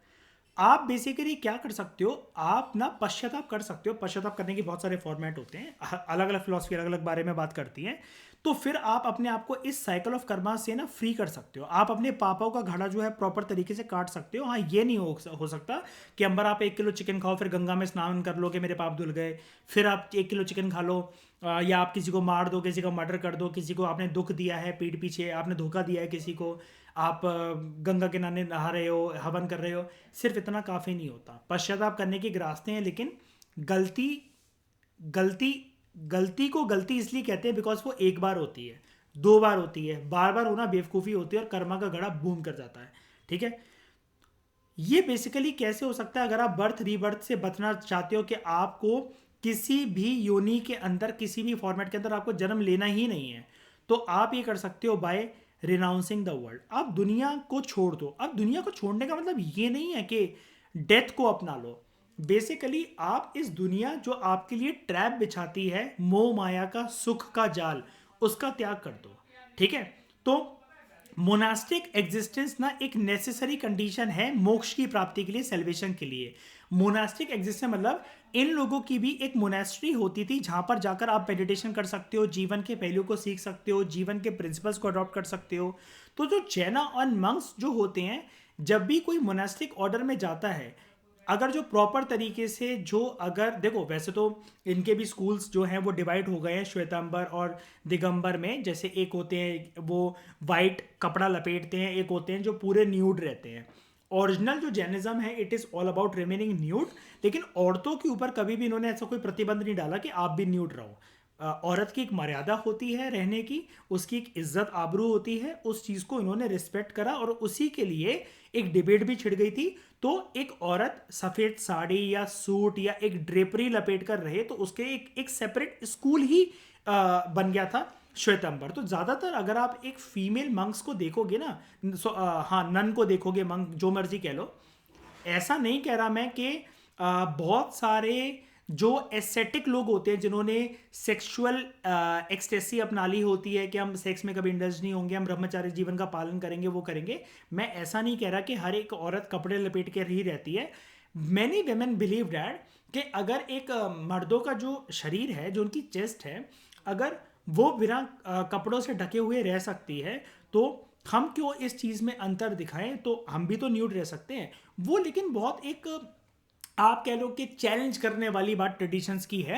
आप बेसिकली क्या कर सकते हो, आप ना पश्चाताप कर सकते हो। पश्चाताप करने के बहुत सारे फॉर्मेट होते हैं, अलग अलग फिलॉसफी अलग अलग बारे में बात करती हैं। तो फिर आप अपने आप को इस साइकिल ऑफ कर्मा से ना फ्री कर सकते हो। आप अपने पापों का घड़ा जो है प्रॉपर तरीके से काट सकते हो। हाँ, ये नहीं हो सकता कि अंबर आप 1 किलो चिकन खाओ, फिर गंगा में स्नान कर लो कि मेरे पाप धुल गए, फिर आप 1 किलो चिकन खा लो, या आप किसी को मार दो, किसी का मर्डर कर दो, किसी को आपने दुख दिया है, पीठ पीछे आपने धोखा दिया है किसी को, आप गंगा किनारे नहा रहे हो, हवन कर रहे हो, सिर्फ इतना काफ़ी नहीं होता। पश्चाताप करने के रास्ते हैं, लेकिन गलती गलती गलती को गलती इसलिए कहते हैं बिकॉज वो एक बार होती है, 2 बार होती है, बार बार होना बेवकूफ़ी होती है और कर्मा का घड़ा बूम कर जाता है। ठीक है, ये बेसिकली कैसे हो सकता है? अगर आप बर्थ रीबर्थ से बचना चाहते हो कि आपको किसी भी योनि के अंदर, किसी भी फॉर्मेट के अंदर आपको जन्म लेना ही नहीं है, तो आप ये कर सकते हो बाय रिनाउंसिंग द वर्ल्ड। आप दुनिया को छोड़ दो। अब दुनिया को छोड़ने का मतलब ये नहीं है कि डेथ को अपना लो। बेसिकली आप इस दुनिया जो आपके लिए ट्रैप बिछाती है, मोह माया का सुख का जाल, उसका त्याग कर दो। ठीक है, तो मोनास्टिक एग्जिस्टेंस ना एक नेसेसरी कंडीशन है मोक्ष की प्राप्ति के लिए, सेल्वेशन के लिए। मोनास्टिक एग्जिस्टेंस मतलब इन लोगों की भी एक मोनेस्ट्री होती थी जहां पर जाकर आप मेडिटेशन कर सकते हो, जीवन के पहलू को सीख सकते हो, जीवन के प्रिंसिपल्स को अडॉप्ट कर सकते हो। तो जो जैना और मंक्स जो होते हैं, जब भी कोई मोनेस्टिक ऑर्डर में जाता है, अगर जो प्रॉपर तरीके से जो अगर देखो, वैसे तो इनके भी स्कूल्स जो हैं वो डिवाइड हो गए हैं श्वेतांबर और दिगंबर में। जैसे एक होते हैं वो वाइट कपड़ा लपेटते हैं, एक होते हैं जो पूरे न्यूड रहते हैं। ओरिजिनल जो जैनिज्म है it is all about remaining nude, लेकिन औरतों के ऊपर कभी भी इन्होंने ऐसा कोई प्रतिबंध नहीं डाला कि आप भी न्यूड रहो। औरत की एक मर्यादा होती है रहने की, उसकी एक इज्जत आबरू होती है, उस चीज़ को इन्होंने रिस्पेक्ट करा और उसी के लिए एक डिबेट भी छिड़ गई थी। तो एक औरत सफ़ेद साड़ी या सूट या एक ड्रेपरी लपेट कर रहे तो उसके एक सेपरेट स्कूल ही बन गया था श्वेतांबर। तो ज़्यादातर अगर आप एक फीमेल मंक्स को देखोगे ना, हाँ नन को देखोगे, मंक जो मर्जी कह लो, ऐसा नहीं कह रहा मैं कि बहुत सारे जो एस्थेटिक लोग होते हैं जिन्होंने सेक्सुअल एक्सटेसी अपना ली होती है कि हम सेक्स में कभी इंडल्ज नहीं होंगे, हम ब्रह्मचार्य जीवन का पालन करेंगे, वो करेंगे। मैं ऐसा नहीं कह रहा कि हर एक औरत कपड़े लपेट कर ही रहती है। मैनी वेमेन बिलीव डैट कि अगर एक मर्दों का जो शरीर है, जो उनकी चेस्ट है, अगर वो बिना कपड़ों से ढके हुए रह सकती है, तो हम क्यों इस चीज़ में अंतर दिखाएं? तो हम भी तो न्यूड रह सकते हैं। वो लेकिन बहुत एक आप कह लो कि चैलेंज करने वाली बात ट्रेडिशंस की है।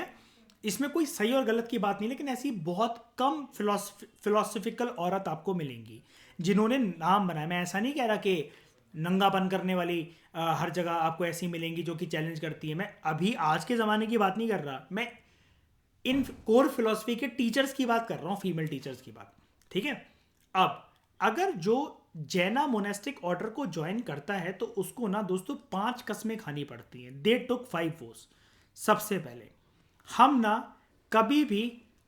इसमें कोई सही और गलत की बात नहीं, लेकिन ऐसी बहुत कम फिलोसफिकल औरत आपको मिलेंगी जिन्होंने नाम बनाया। मैं ऐसा नहीं कह रहा कि नंगापन करने वाली हर जगह आपको ऐसी मिलेंगी जो कि चैलेंज करती है। मैं अभी आज के ज़माने की बात नहीं कर रहा, मैं इन कोर फिलोसफी के टीचर्स की बात कर रहा हूँ, फीमेल टीचर्स की बात। ठीक है। अब अगर जो जैना मोनेस्टिक ऑर्डर को ज्वाइन करता है तो उसको ना दोस्तों 5 कस्में खानी पड़ती हैं। दे टुक 5 वोस। सबसे पहले, हम ना कभी भी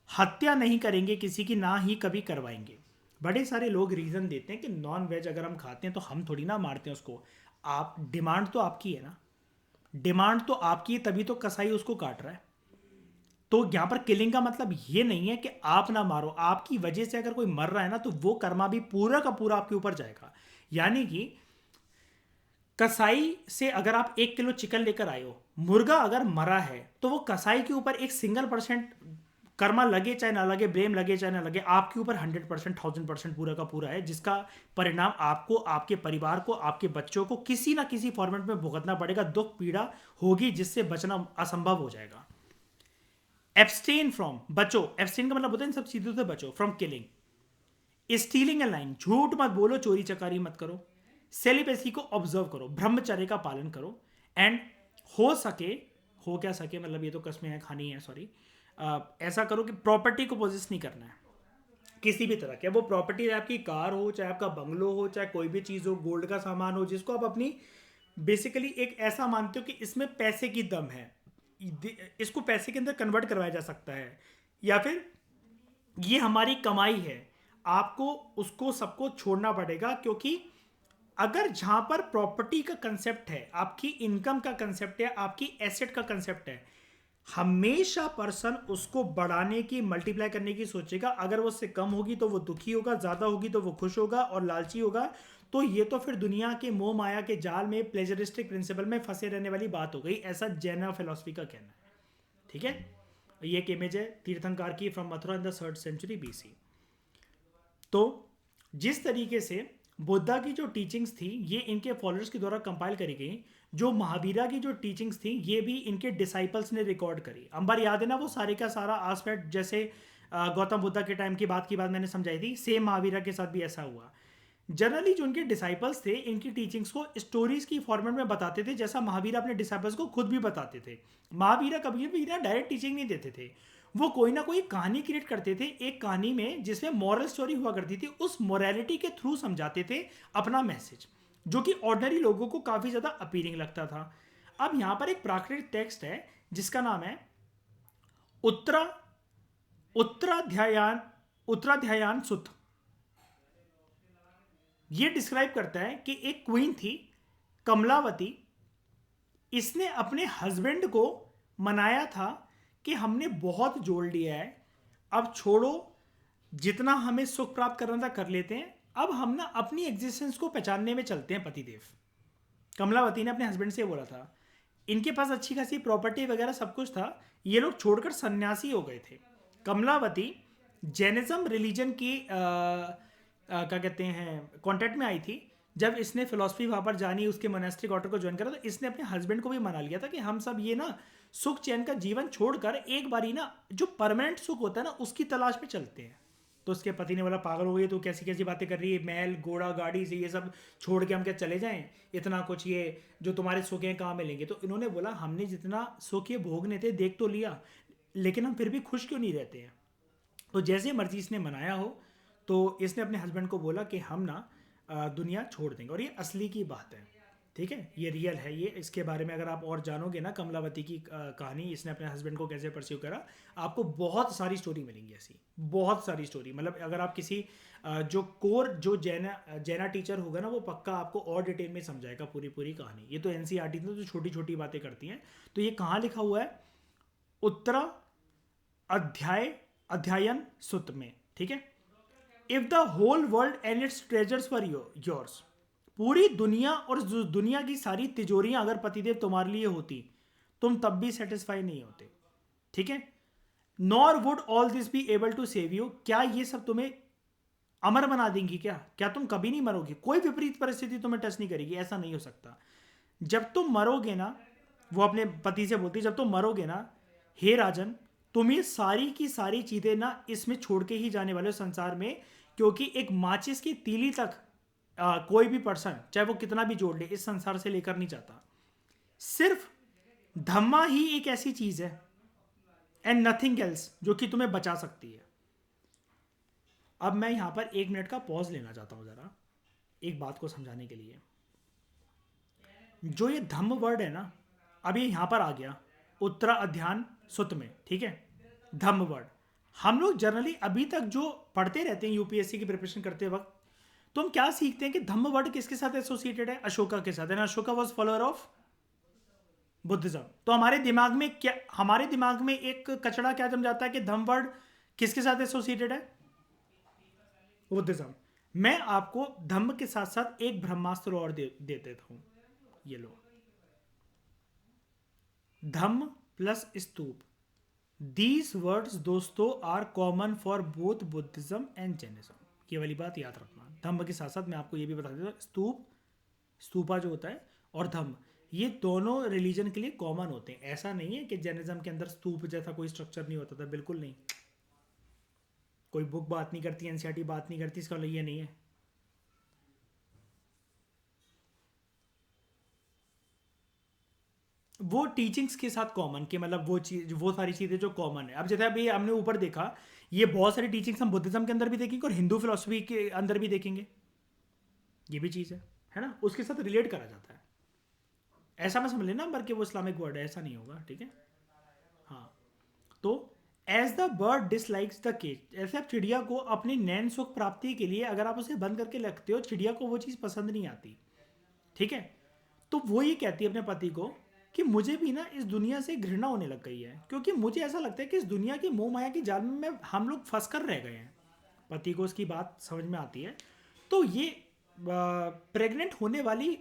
हत्या नहीं करेंगे किसी की, ना ही कभी करवाएंगे। बड़े सारे लोग रीज़न देते हैं कि नॉन वेज अगर हम खाते हैं तो हम थोड़ी ना मारते हैं उसको। आप डिमांड तो आपकी है ना, डिमांड तो आपकी है, तभी तो कसाई उसको काट रहा है। तो यहां पर किलिंग का मतलब ये नहीं है कि आप ना मारो, आपकी वजह से अगर कोई मर रहा है ना तो वो कर्मा भी पूरा का पूरा आपके ऊपर जाएगा। यानी कि कसाई से अगर आप 1 किलो चिकन लेकर आए हो, मुर्गा अगर मरा है तो वो कसाई के ऊपर एक सिंगल परसेंट कर्मा लगे चाहे ना लगे, ब्लेम लगे चाहे ना लगे, आपके ऊपर 100%, 1000% पूरा का पूरा है, जिसका परिणाम आपको, आपके परिवार को, आपके बच्चों को किसी ना किसी फॉर्मेट में भुगतना पड़ेगा। दुख पीड़ा होगी जिससे बचना असंभव हो जाएगा। एब्सटेन फ्रॉम, बचो। एब्सटेन का मतलब होता है इन सब चीजों से बचो। From killing, stealing A line, झूठ मत बोलो, चोरी चकारी मत करो। सेलिबेसी को ऑब्जर्व करो, ब्रह्मचर्य का पालन करो। एंड हो सके, हो क्या सके मतलब ये तो कस्में हैं, खानी है, सॉरी, ऐसा करो कि प्रॉपर्टी को पोजेस नहीं करना है किसी भी तरह के। वो प्रॉपर्टी चाहे आपकी कार हो, चाहे आपका बंगलो हो, चाहे कोई भी चीज़ हो, गोल्ड का सामान हो, जिसको आप अपनी बेसिकली एक ऐसा मानते हो कि इसमें पैसे की दम है, इसको पैसे के अंदर कन्वर्ट करवाया जा सकता है, या फिर ये हमारी कमाई है, आपको उसको सबको छोड़ना पड़ेगा। क्योंकि अगर जहां पर प्रॉपर्टी का कंसेप्ट है, आपकी इनकम का कंसेप्ट है, आपकी एसेट का कंसेप्ट है, हमेशा पर्सन उसको बढ़ाने की, मल्टीप्लाई करने की सोचेगा। अगर वो उससे कम होगी तो वो दुखी होगा, ज़्यादा होगी तो वो खुश होगा और लालची होगा। तो ये तो फिर दुनिया के मोह माया के जाल में, प्लेजरिस्टिक प्रिंसिपल में फंसे रहने वाली बात हो गई, ऐसा जैन फिलॉसफी का कहना है। ठीक है। ये एक इमेज है तीर्थंकार की from Mathura in the 3rd century BC। तो जिस तरीके से बुद्धा की जो टीचिंग्स थी ये इनके फॉलोअर्स के द्वारा कंपाइल करी गई, जो महावीरा की जो टीचिंग्स थी ये भी इनके डिसाइपल्स ने रिकॉर्ड करी। अंबर याद है ना वो सारे का सारा आस्पेक्ट, जैसे गौतम बुद्धा के टाइम की बात मैंने समझाई थी, सेम महावीरा के साथ भी ऐसा हुआ। जनरली जो उनके डिसाइपल्स थे इनकी टीचिंग्स को स्टोरीज की फॉर्मेट में बताते थे, जैसा महावीरा अपने डिसाइपल्स को खुद भी बताते थे। महावीरा कभी भी ना डायरेक्ट टीचिंग नहीं देते थे, वो कोई ना कोई कहानी क्रिएट करते थे एक कहानी में जिसमें मॉरल स्टोरी हुआ करती थी, उस मोरालिटी के थ्रू समझाते थे अपना मैसेज, जो कि ऑर्डिनरी लोगों को काफ़ी ज़्यादा अपीलिंग लगता था। अब यहाँ पर एक प्राकृतिक टेक्स्ट है जिसका नाम है उत्तरा उत्तराध्यायान उत्तराध्यायान सुत। ये डिस्क्राइब करता है कि एक क्वीन थी कमलावती, इसने अपने हस्बैंड को मनाया था कि हमने बहुत जोड़ लिया है, अब छोड़ो, जितना हमें सुख प्राप्त करना था कर लेते हैं, अब हम ना अपनी एग्जिस्टेंस को पहचानने में चलते हैं पतिदेव। कमलावती ने अपने हस्बैंड से बोला था इनके पास अच्छी खासी प्रॉपर्टी वगैरह सब कुछ था, ये लोग छोड़कर सन्यासी हो गए थे। कमलावती जैनिज्म रिलीजन की क्या कहते हैं कॉन्टेक्ट में आई थी। जब इसने फिलोसफी वहाँ पर जानी, उसके मोनेस्ट्रिक ऑर्डर को ज्वाइन करा, तो इसने अपने हस्बैंड को भी मना लिया था कि हम सब ये ना सुख चैन का जीवन छोड़कर एक बारी ना जो परमानेंट सुख होता है ना उसकी तलाश में चलते हैं। तो उसके पति ने बोला पागल हो गई तो कैसी कैसी बातें कर रही है, महल घोड़ा गाड़ी से ये सब छोड़ के हम क्या चले जाएं, इतना कुछ ये जो तुम्हारे सुख हैं कहाँ मिलेंगे। तो इन्होंने बोला हमने जितना सुख ये भोगने थे देख तो लिया, लेकिन हम फिर भी खुश क्यों नहीं रहते हैं। तो जैसे मर्जी इसने मनाया हो, तो इसने अपने हस्बैंड को बोला कि हम ना दुनिया छोड़ देंगे, और ये असली की बात है, ठीक है, ये रियल है। ये इसके बारे में अगर आप और जानोगे ना कमलावती की कहानी, इसने अपने हस्बैंड को कैसे परस्यू करा, आपको बहुत सारी स्टोरी मिलेंगी ऐसी, बहुत सारी स्टोरी। मतलब अगर आप किसी जो कोर जो जैना टीचर होगा ना वो पक्का आपको और डिटेल में समझाएगा पूरी पूरी कहानी। ये तो एनसीईआरटी में तो छोटी छोटी बातें करती हैं। तो ये कहाँ लिखा हुआ है, उत्तरा अध्यायन सुत में, ठीक है। If the whole world and its treasures for yours, पूरी दुनिया और दुनिया की सारी तिजोरियां अगर पतिदेव तुम्हारे लिए होती, तुम तब भी सेटिस्फाई नहीं होते, ठीक है। Nor would all this be able to save you, क्या ये सब तुम्हें अमर बना देंगी, क्या तुम कभी नहीं मरोगे, कोई विपरीत परिस्थिति तुम्हें टच नहीं करेगी, ऐसा नहीं हो सकता। जब तुम मरोगे ना, वो अपने पति से बोलती जब तुम मरोगे ना हे राजन, तुम ये सारी की सारी चीजें ना इसमें छोड़ के ही जाने वाले हो संसार में, क्योंकि एक माचिस की तीली तक कोई भी पर्सन चाहे वो कितना भी जोड़ ले इस संसार से लेकर नहीं जाता। सिर्फ धम्मा ही एक ऐसी चीज है एंड नथिंग एल्स जो कि तुम्हें बचा सकती है। अब मैं यहां पर 1 मिनट का पॉज लेना चाहता हूं जरा एक बात को समझाने के लिए। जो ये धम्म वर्ड है ना, अब ये यहां पर आ गया उत्तरा अध्यान सुत में, ठीक है। धम्म वर्ड हम लोग जनरली अभी तक जो पढ़ते रहते हैं यूपीएससी की प्रिपरेशन करते वक्त, तो हम क्या सीखते हैं कि धम्म वर्ड किसके साथ एसोसिएटेड है, अशोका के साथ, है ना। Ashoka was follower of Buddhism. तो हमारे दिमाग में एक कचड़ा क्या जम जाता है कि धम्म वर्ड किसके साथ एसोसिएटेड है, बुद्धिज्म। मैं आपको धम्म के साथ साथ एक ब्रह्मास्त्र और दे देता हूं, ये लो, dhamma plus stupa. These words दोस्तों are common for both Buddhism and Jainism. ये वाली बात याद रखना। धम्म के साथ साथ मैं आपको ये भी बता देता हूँ, स्तूपा जो होता है और धम्म, ये दोनों रिलीजन के लिए कॉमन होते हैं। ऐसा नहीं है कि जैनिज्म के अंदर स्तूप जैसा कोई स्ट्रक्चर नहीं होता था, बिल्कुल नहीं। कोई बुक बात नहीं करती, एनसीईआरटी बात नहीं करती, इसका ये नहीं है। वो टीचिंग्स के साथ कॉमन के मतलब वो चीज, वो सारी चीजें जो कॉमन है। अब जैसे अभी हमने ऊपर देखा, ये बहुत सारी टीचिंग्स हम बुद्धिज्म के अंदर भी देखेंगे और हिंदू फिलोसफी के अंदर भी देखेंगे, ये भी चीज है ना, उसके साथ रिलेट करा जाता है। ऐसा मैं समझ लेना बल्कि वो इस्लामिक वर्ड है, ऐसा नहीं होगा, ठीक है। हाँ, तो as the bird dislikes the cage, ऐसे आप चिड़िया को अपनी नैन सुख प्राप्ति के लिए अगर आप उसे बंद करके रखते हो, चिड़िया को वो चीज़ पसंद नहीं आती, ठीक है। तो वो ये कहती है अपने पति को कि मुझे भी ना इस दुनिया से घृणा होने लग गई है, क्योंकि मुझे ऐसा लगता है कि इस दुनिया की मोह माया की जाल में हम लोग फंस कर रह गए हैं। पति को उसकी बात समझ में आती है। तो ये प्रेग्नेंट होने वाली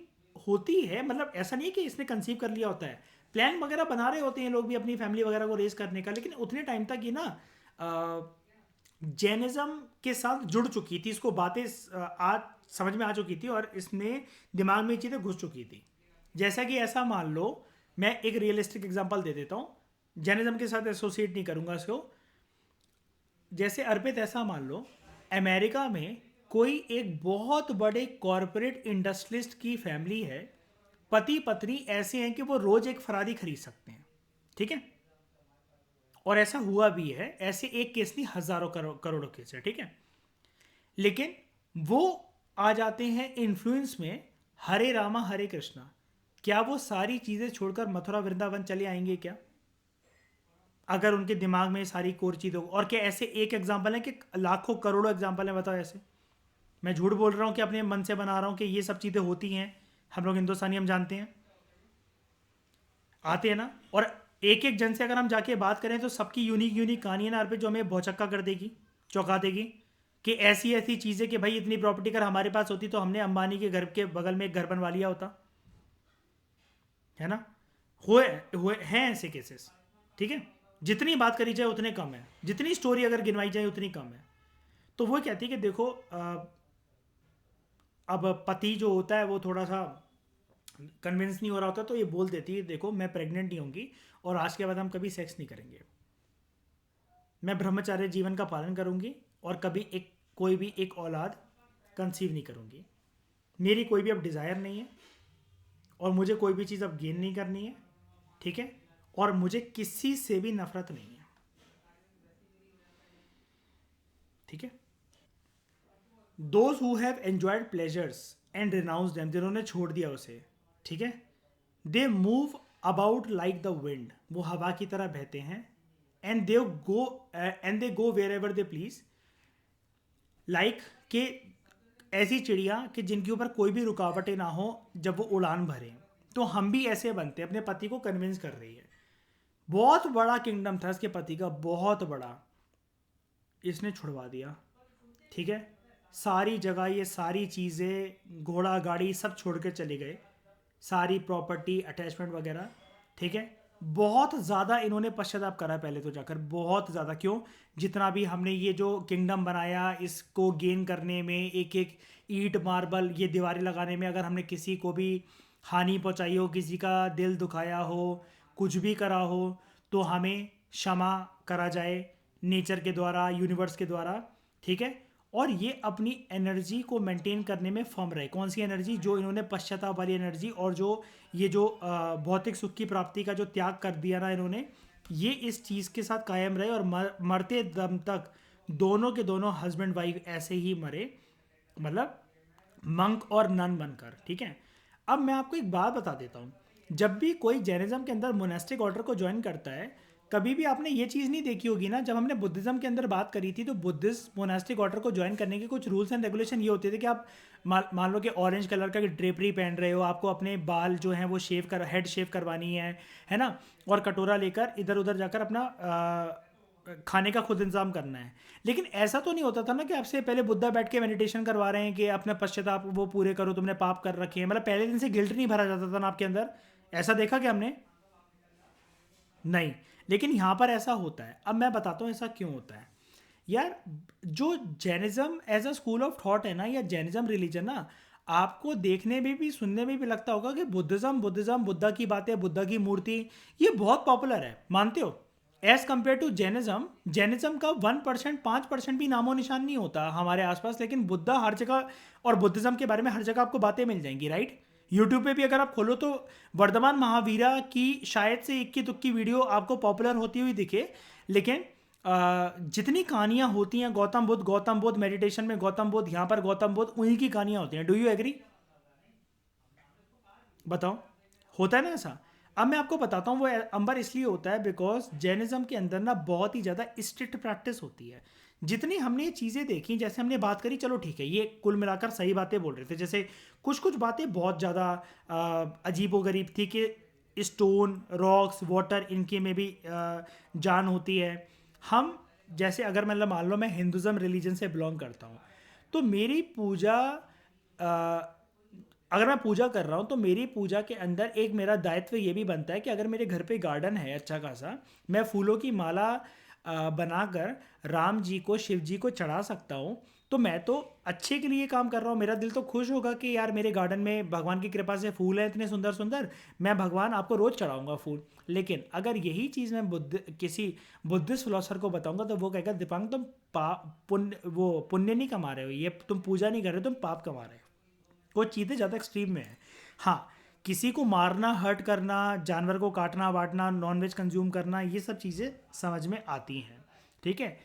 होती है, मतलब ऐसा नहीं है कि इसने कंसीव कर लिया होता है, प्लान वगैरह बना रहे होते हैं लोग भी अपनी फैमिली वगैरह को रेस करने का, लेकिन उतने टाइम तक ये ना जैनिज्म के साथ जुड़ चुकी थी, इसको बातें आज समझ में आ चुकी थी और इसमें दिमाग में चीज़ें घुस चुकी थी। जैसा कि ऐसा मान लो, मैं एक रियलिस्टिक एग्जांपल दे देता हूँ, जैनिज्म के साथ एसोसिएट नहीं करूँगा इसको। जैसे अर्पित, ऐसा मान लो अमेरिका में कोई एक बहुत बड़े कॉरपोरेट इंडस्ट्रियलिस्ट की फैमिली है, पति पत्नी ऐसे हैं कि वो रोज एक फरारी खरीद सकते हैं, ठीक है। और ऐसा हुआ भी है, ऐसे एक केस नहीं हजारों करोड़ों केस है, ठीक है। लेकिन वो आ जाते हैं इन्फ्लुएंस में, हरे रामा हरे कृष्णा, क्या वो सारी चीजें छोड़कर मथुरा वृंदावन चले आएंगे क्या, अगर उनके दिमाग में सारी कोर चीजें हो? और क्या ऐसे एक एग्जाम्पल है कि लाखों करोड़ों एग्जाम्पल है, बताओ ऐसे? मैं झूठ बोल रहा हूँ कि अपने मन से बना रहा हूँ कि ये सब चीजें होती हैं, हम लोग हिंदुस्तानी हम जानते हैं, आते हैं ना। और एक एक जन से अगर हम जाके बात करें तो सबकी यूनिक यूनिक कहानी है ना अर्पित, जो हमें भौचक्का कर देगी, चौंका देगी, कि ऐसी ऐसी चीज़ें कि भाई इतनी प्रॉपर्टी अगर हमारे पास होती तो हमने अंबानी के घर के बगल में एक घर बनवा लिया होता, है ना। हुए हैं ऐसे केसेस, ठीक है। जितनी बात करी जाए उतने कम है, जितनी स्टोरी अगर गिनवाई जाए उतनी कम है। तो वो कहती है कि देखो अब पति जो होता है वो थोड़ा सा कन्विंस नहीं हो रहा होता, तो ये बोल देती है देखो मैं प्रेग्नेंट नहीं होंगी और आज के बाद हम कभी सेक्स नहीं करेंगे, मैं ब्रह्मचार्य जीवन का पालन करूंगी और कभी एक कोई भी एक औलाद कंसीव नहीं करूंगी, मेरी कोई भी अब डिज़ायर नहीं है और मुझे कोई भी चीज़ अब गेन नहीं करनी है, ठीक है, और मुझे किसी से भी नफरत नहीं है, ठीक है। Those who have enjoyed pleasures and renounce them, जिन्होंने छोड़ दिया उसे, ठीक है, they move about like the wind, वो हवा की तरह बहते हैं, and they go wherever they please, like के ऐसी चिड़िया कि जिनके ऊपर कोई भी रुकावटें ना हो जब वो उड़ान भरें। तो हम भी ऐसे बनते हैं, अपने पति को कन्विंस कर रही है। बहुत बड़ा किंगडम था इसके पति का, बहुत बड़ा, इसने छुड़वा दिया, ठीक है। सारी जगह ये सारी चीज़ें, घोड़ा गाड़ी सब छोड़ कर चले गए, सारी प्रॉपर्टी अटैचमेंट वगैरह, ठीक है। बहुत ज़्यादा इन्होंने पश्चाताप करा पहले तो जाकर, बहुत ज़्यादा। क्यों? जितना भी हमने ये जो किंगडम बनाया इसको गेन करने में, एक एक ईंट मार्बल ये दीवारें लगाने में अगर हमने किसी को भी हानि पहुंचाई हो, किसी का दिल दुखाया हो, कुछ भी करा हो, तो हमें क्षमा करा जाए नेचर के द्वारा, यूनिवर्स के द्वारा, ठीक है। और ये अपनी एनर्जी को मेंटेन करने में फर्म रहे। कौन सी एनर्जी? जो इन्होंने पश्चाताप वाली एनर्जी, और जो ये जो भौतिक सुख की प्राप्ति का जो त्याग कर दिया ना इन्होंने, ये इस चीज़ के साथ कायम रहे और मरते दम तक दोनों के दोनों हस्बैंड वाइफ ऐसे ही मरे, मतलब मंक और नन बनकर, ठीक है। अब मैं आपको एक बात बता देता हूँ, जब भी कोई जैनिज्म के अंदर मोनेस्टिक ऑर्डर को ज्वाइन करता है, कभी भी आपने ये चीज़ नहीं देखी होगी ना, जब हमने बुद्धिज्म के अंदर बात करी थी तो बुद्धिस्ट मोनास्टिक ऑर्डर को ज्वाइन करने के कुछ रूल्स एंड रेगुलेशन ये होते थे कि आप मान लो कि ऑरेंज कलर का ड्रेपरी पहन रहे हो, आपको अपने बाल जो हैं वो हेड शेव करवानी है ना, और कटोरा लेकर इधर उधर जाकर अपना खाने का खुद इंतजाम करना है। लेकिन ऐसा तो नहीं होता था ना कि आपसे पहले बुद्धा बैठ के मेडिटेशन करवा रहे हैं कि अपने पश्चाताप वो पूरे करो, तुमने पाप कर रखे हैं, मतलब पहले दिन से गिल्ट नहीं भरा जाता था ना आपके अंदर। ऐसा देखा क्या हमने? नहीं। लेकिन यहाँ पर ऐसा होता है। अब मैं बताता हूँ ऐसा क्यों होता है। यार, जो Jainism as a school of thought है ना, या जैनिज्म रिलीजन ना, आपको देखने में भी सुनने में भी लगता होगा कि बुद्धिज्म बुद्धा की बातें, बुद्धा की मूर्ति, ये बहुत पॉपुलर है, मानते हो? एज कंपेयर टू जैनिज्म का 1%, 5% भी नामो निशान नहीं होता हमारे आसपास, लेकिन बुद्धा हर जगह, और बुद्धिज्म के बारे में हर जगह आपको बातें मिल जाएंगी, राइट। यूट्यूब पे भी अगर आप खोलो तो वर्धमान महावीरा की शायद से इक्की दुक्की वीडियो आपको पॉपुलर होती हुई दिखे, लेकिन जितनी कहानियां होती हैं, गौतम बुद्ध मेडिटेशन में गौतम बुद्ध, यहाँ पर गौतम बुद्ध, उन्हीं की कहानियां होती हैं। Do you agree? बताओ, होता है ना ऐसा? अब मैं आपको बताता हूँ वो अंबर इसलिए होता है बिकॉज जैनिज्म के अंदर ना बहुत ही ज़्यादा स्ट्रिक्ट प्रैक्टिस होती है। जितनी हमने ये चीज़ें देखी, जैसे हमने बात करी, चलो ठीक है, ये कुल मिलाकर सही बातें बोल रहे थे। जैसे कुछ कुछ बातें बहुत ज़्यादा अजीबोगरीब थी कि स्टोन, रॉक्स, वाटर, इनके में भी जान होती है। हम जैसे अगर मतलब मान लो मैं हिंदुज़म रिलीजन से बिलोंग करता हूँ, तो मेरी पूजा अगर मैं पूजा कर रहा हूँ तो मेरी पूजा के अंदर एक मेरा दायित्व ये भी बनता है कि अगर मेरे घर पे गार्डन है अच्छा खासा, मैं फूलों की माला बनाकर राम जी को, शिव जी को चढ़ा सकता हूँ। तो मैं तो अच्छे के लिए काम कर रहा हूँ, मेरा दिल तो खुश होगा कि यार मेरे गार्डन में भगवान की कृपा से फूल हैं इतने सुंदर सुंदर, मैं भगवान आपको रोज़ चढ़ाऊंगा फूल। लेकिन अगर यही चीज़ मैं किसी बुद्धिस्ट फिलोसफर को बताऊंगा तो वो कहेगा दीपांग तुम पुण्य नहीं कमा रहे हो, ये तुम पूजा नहीं कर रहे हो, तुम पाप कमा रहे हो। कुछ चीज़ें ज़्यादा एक्सट्रीम में है। हाँ, किसी को मारना, हर्ट करना, जानवर को काटना बांटना, नॉनवेज कंज्यूम करना, ये सब चीज़ें समझ में आती हैं, ठीक है।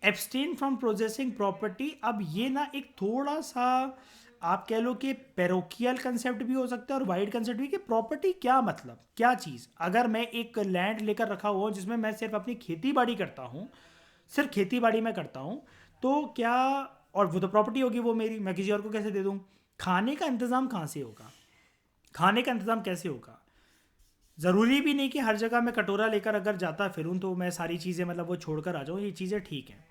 एब्सटेन फ्रॉम प्रोजेसिंग प्रॉपर्टी, अब ये ना एक थोड़ा सा आप कह लो कि पैरोकियल कंसेप्ट भी हो सकता है और वाइड कंसेप्ट भी, कि प्रॉपर्टी क्या मतलब, क्या चीज़। अगर मैं एक लैंड लेकर रखा हुआ हूँ जिसमें मैं सिर्फ अपनी खेती बाड़ी करता हूँ, सिर्फ खेती बाड़ी में करता हूँ, तो क्या, और वो तो प्रॉपर्टी होगी वो मेरी, मैं किसी और को कैसे दे दूँ? खाने का इंतज़ाम कहाँ से होगा? खाने का इंतज़ाम कैसे होगा? ज़रूरी भी नहीं कि हर जगह मैं कटोरा लेकर अगर जाता फिरूँ तो मैं सारी चीज़ें मतलब वो छोड़ कर आ जाऊँ। ये चीज़ें ठीक हैं,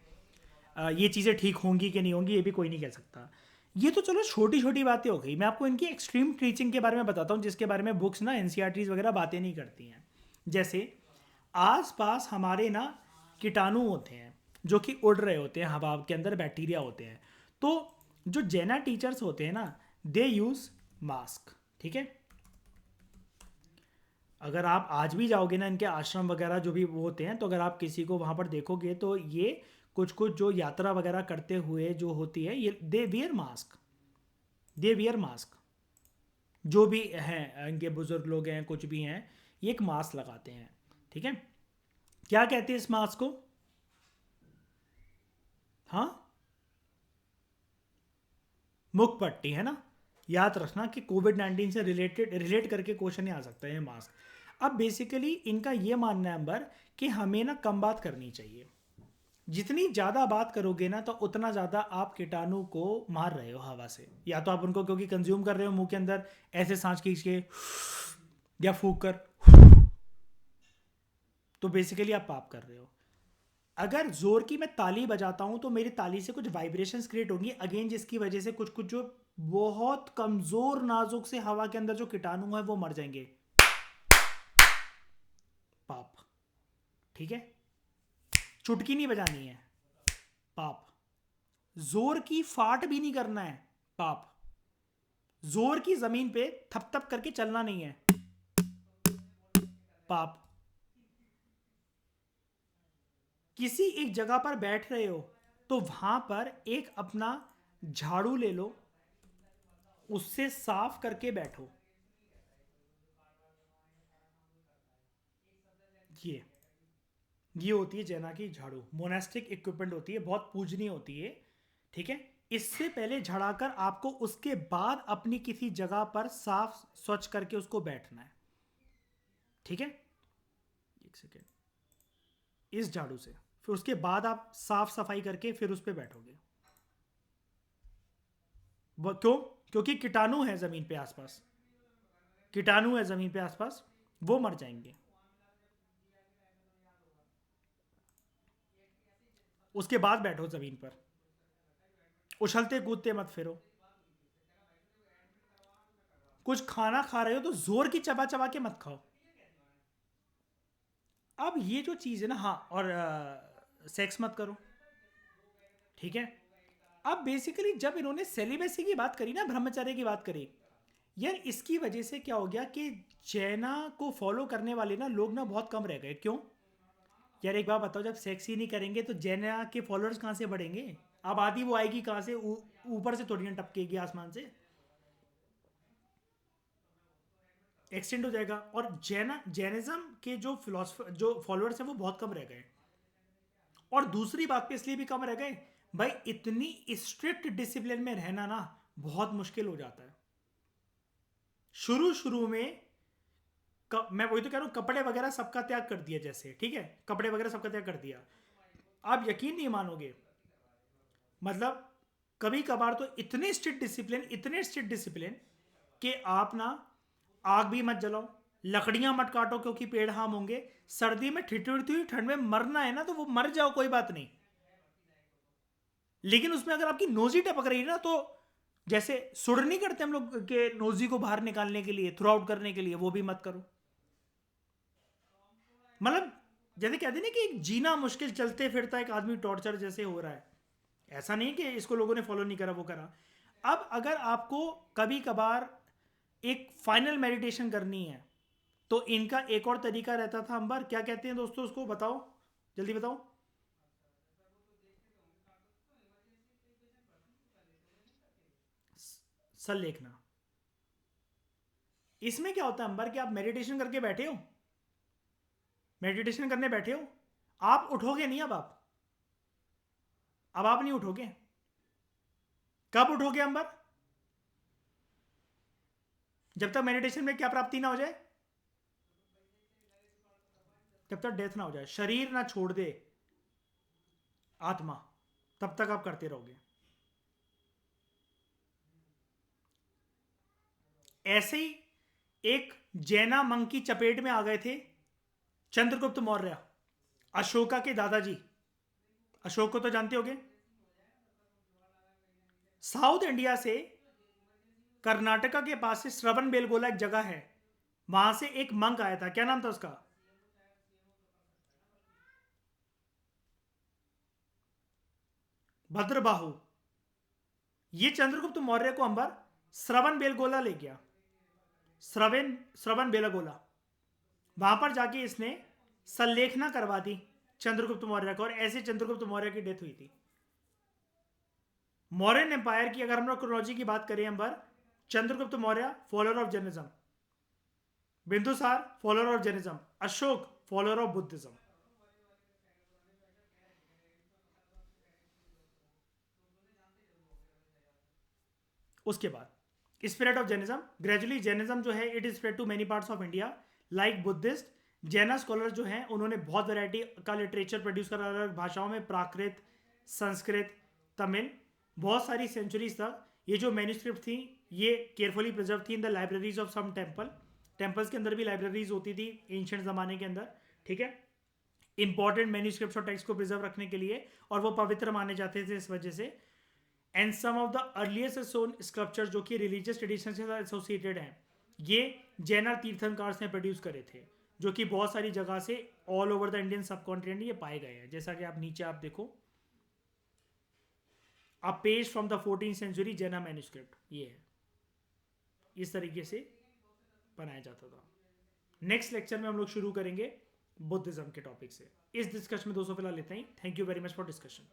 ये चीज़ें ठीक होंगी कि नहीं होंगी ये भी कोई नहीं कह सकता। ये तो चलो छोटी छोटी बातें हो गई, मैं आपको इनकी एक्सट्रीम टीचिंग के बारे में बताता हूँ जिसके बारे में बुक्स ना एनसीईआरटीज वगैरह बातें नहीं करती हैं। जैसे आसपास हमारे ना कीटाणु होते हैं जो कि उड़ रहे होते हैं, हवा के अंदर बैक्टीरिया होते हैं। तो जो जेना टीचर्स होते हैं ना, दे यूज मास्क, ठीक है। अगर आप आज भी जाओगे ना इनके आश्रम वगैरह जो भी वो होते हैं, तो अगर आप किसी को वहाँ पर देखोगे तो ये कुछ कुछ जो यात्रा वगैरह करते हुए जो होती है, ये they wear mask, they wear mask. जो भी हैं इनके बुजुर्ग लोग हैं कुछ भी हैं, ये एक मास्क लगाते हैं, ठीक है। क्या कहते हैं इस मास्क को? हाँ, मुख पट्टी है ना। याद रखना कि कोविड 19 से रिलेट करके क्वेश्चन ही आ सकता है ये मास्क। अब बेसिकली इनका ये मानना है अंबर कि हमें ना कम बात करनी चाहिए। जितनी ज़्यादा बात करोगे ना तो उतना ज़्यादा आप कीटाणु को मार रहे हो हवा से, या तो आप उनको क्योंकि कंज्यूम कर रहे हो मुंह के अंदर ऐसे सांस खींच के या फूक कर, तो बेसिकली आप पाप कर रहे हो। अगर जोर की मैं ताली बजाता हूं तो मेरी ताली से कुछ वाइब्रेशंस क्रिएट होंगी अगेन, जिसकी वजह से कुछ कुछ जो बहुत कमजोर नाजुक से हवा के अंदर जो कीटाणु है वो मर जाएंगे। पाप, ठीक है। चुटकी नहीं बजानी है, पाप। जोर की फाट भी नहीं करना है, पाप। जोर की जमीन पे थप थप करके चलना नहीं है, पाप। किसी एक जगह पर बैठ रहे हो तो वहां पर एक अपना झाड़ू ले लो, उससे साफ करके बैठो। ये ये होती है जैना की झाड़ू, मोनास्टिक इक्विपमेंट होती है, बहुत पूजनीय होती है, ठीक है। इससे पहले झड़ाकर आपको उसके बाद अपनी किसी जगह पर साफ स्वच्छ करके उसको बैठना है, ठीक है। एक सेकेंड, इस झाड़ू से फिर उसके बाद आप साफ सफाई करके फिर उस पर बैठोगे। क्यों? क्योंकि कीटाणु है जमीन पे आसपास, कीटाणु है जमीन पे आसपास, वो मर जाएंगे। उसके बाद बैठो जमीन पर, उछलते कूदते मत फिरो। कुछ खाना खा रहे हो तो जोर की चबा चबा के मत खाओ। अब ये जो चीज़ है ना, हाँ, और सेक्स मत करो, ठीक है। अब बेसिकली जब इन्होंने सेलिबेसी की बात करी ना, ब्रह्मचर्य की बात करी, यार इसकी वजह से क्या हो गया कि जैना को फॉलो करने वाले ना लोग ना बहुत कम रह गए। क्यों? यार एक बात बताओ, जब सेक्स ही नहीं करेंगे तो जैना के फॉलोअर्स कहाँ से बढ़ेंगे? अब आदि वो आएगी कहाँ से? ऊपर से थोड़ी ना टपकेगी आसमान से, एक्सटेंड हो जाएगा। और जैनिज्म के जो फिलोसफर जो फॉलोअर्स हैं वो बहुत कम रह गए। और दूसरी बात पे इसलिए भी कम रह गए, भाई इतनी स्ट्रिक्ट डिसिप्लिन में रहना ना बहुत मुश्किल हो जाता है। शुरू शुरू में मैं वही तो कह रहा हूँ, कपड़े वगैरह सबका त्याग कर दिया जैसे, ठीक है, कपड़े वगैरह सबका त्याग कर दिया। आप यकीन नहीं मानोगे, मतलब कभी कभार तो इतने स्ट्रिक्ट डिसिप्लिन कि आप ना आग भी मत जलाओ, लकड़ियां मत काटो क्योंकि पेड़ हार्म होंगे। सर्दी में ठिठुरती हुई ठंड में मरना है ना तो वो मर जाओ, कोई बात नहीं। लेकिन उसमें अगर आपकी नोजी टपक रही है ना, तो जैसे सुड़ नहीं करते हम लोग के नोजी को बाहर निकालने के लिए, थ्रू आउट करने के लिए, वो भी मत करो। मतलब जैसे कहते ना कि जीना मुश्किल, चलते फिरता एक आदमी टॉर्चर जैसे हो रहा है। ऐसा नहीं कि इसको लोगों ने फॉलो नहीं करा, वो करा। अब अगर आपको कभी कभार एक फाइनल मेडिटेशन करनी है तो इनका एक और तरीका रहता था अंबर, क्या कहते हैं दोस्तों उसको, बताओ जल्दी बताओ। सल लेखना। इसमें क्या होता है अंबर कि आप मेडिटेशन करके बैठे हो, मेडिटेशन करने बैठे हो, आप उठोगे नहीं। अब आप नहीं उठोगे। कब उठोगे अंबर? जब तक मेडिटेशन में क्या प्राप्ति ना हो जाए, जब तक डेथ ना हो जाए, शरीर ना छोड़ दे आत्मा, तब तक आप करते रहोगे। ऐसे ही एक जैना मंक की चपेट में आ गए थे चंद्रगुप्त मौर्य, अशोका के दादाजी। अशोक को तो जानते होगे, साउथ इंडिया से कर्नाटका के पास से श्रवण बेलगोला एक जगह है, वहां से एक मंक आया था, क्या नाम था उसका? भद्रबाहु। ये चंद्रगुप्त मौर्य को अंबर श्रवण बेलगोला ले गया, श्रवण श्रवण बेलगोला। वहां पर जाके इसने संलेखना करवा दी चंद्रगुप्त मौर्य को, और ऐसे चंद्रगुप्त मौर्य की डेथ हुई थी। मौर्यन एम्पायर की अगर हम लोग क्रोनोलॉजी की बात करें Ambar, Chandragupta Maurya follower of Jainism, Bindusara follower of Jainism, Ashoka follower of Buddhism. उसके बाद spread of Jainism, gradually Jainism जो है it is spread to many parts of India like Buddhist. Jaina scholar जो हैं उन्होंने बहुत वैरायटी का लिटरेचर प्रोड्यूस करा, अलग अलग भाषाओं में, प्राकृत, संस्कृत, तमिल, बहुत सारी सेंचुरीज तक ये जो मैन्यूस्क्रिप्ट थी ये केयरफुली प्रिजर्व थी in the libraries of some temple. Temples के अंदर भी लाइब्रेरीज होती थी एंशियंट जमाने के अंदर, ठीक है, इंपॉर्टेंट मैन्यूस्क्रिप्ट्स और टेक्स्ट को प्रिजर्व रखने के लिए, और वो पवित्र माने जाते थे इस वजह से। And some of the earliest known sculpture जो कि रिलीजियस ट्रेडिशन से एसोसिएटेड हैं, ये जैना तीर्थंकार ने प्रोड्यूस करे थे, जो कि बहुत सारी जगह से ऑल ओवर द इंडियन सब कॉन्टिनेंट ये पाए गए हैं। जैसा कि आप नीचे आप देखो, a page from the 14th century Jaina manuscript, ये है, इस तरीके से बनाया जाता था। नेक्स्ट लेक्चर में हम लोग शुरू करेंगे बुद्धिज्म के टॉपिक से। इस डिस्कशन में दोस्तों फिलहाल लेते हैं। Thank you very much for discussion.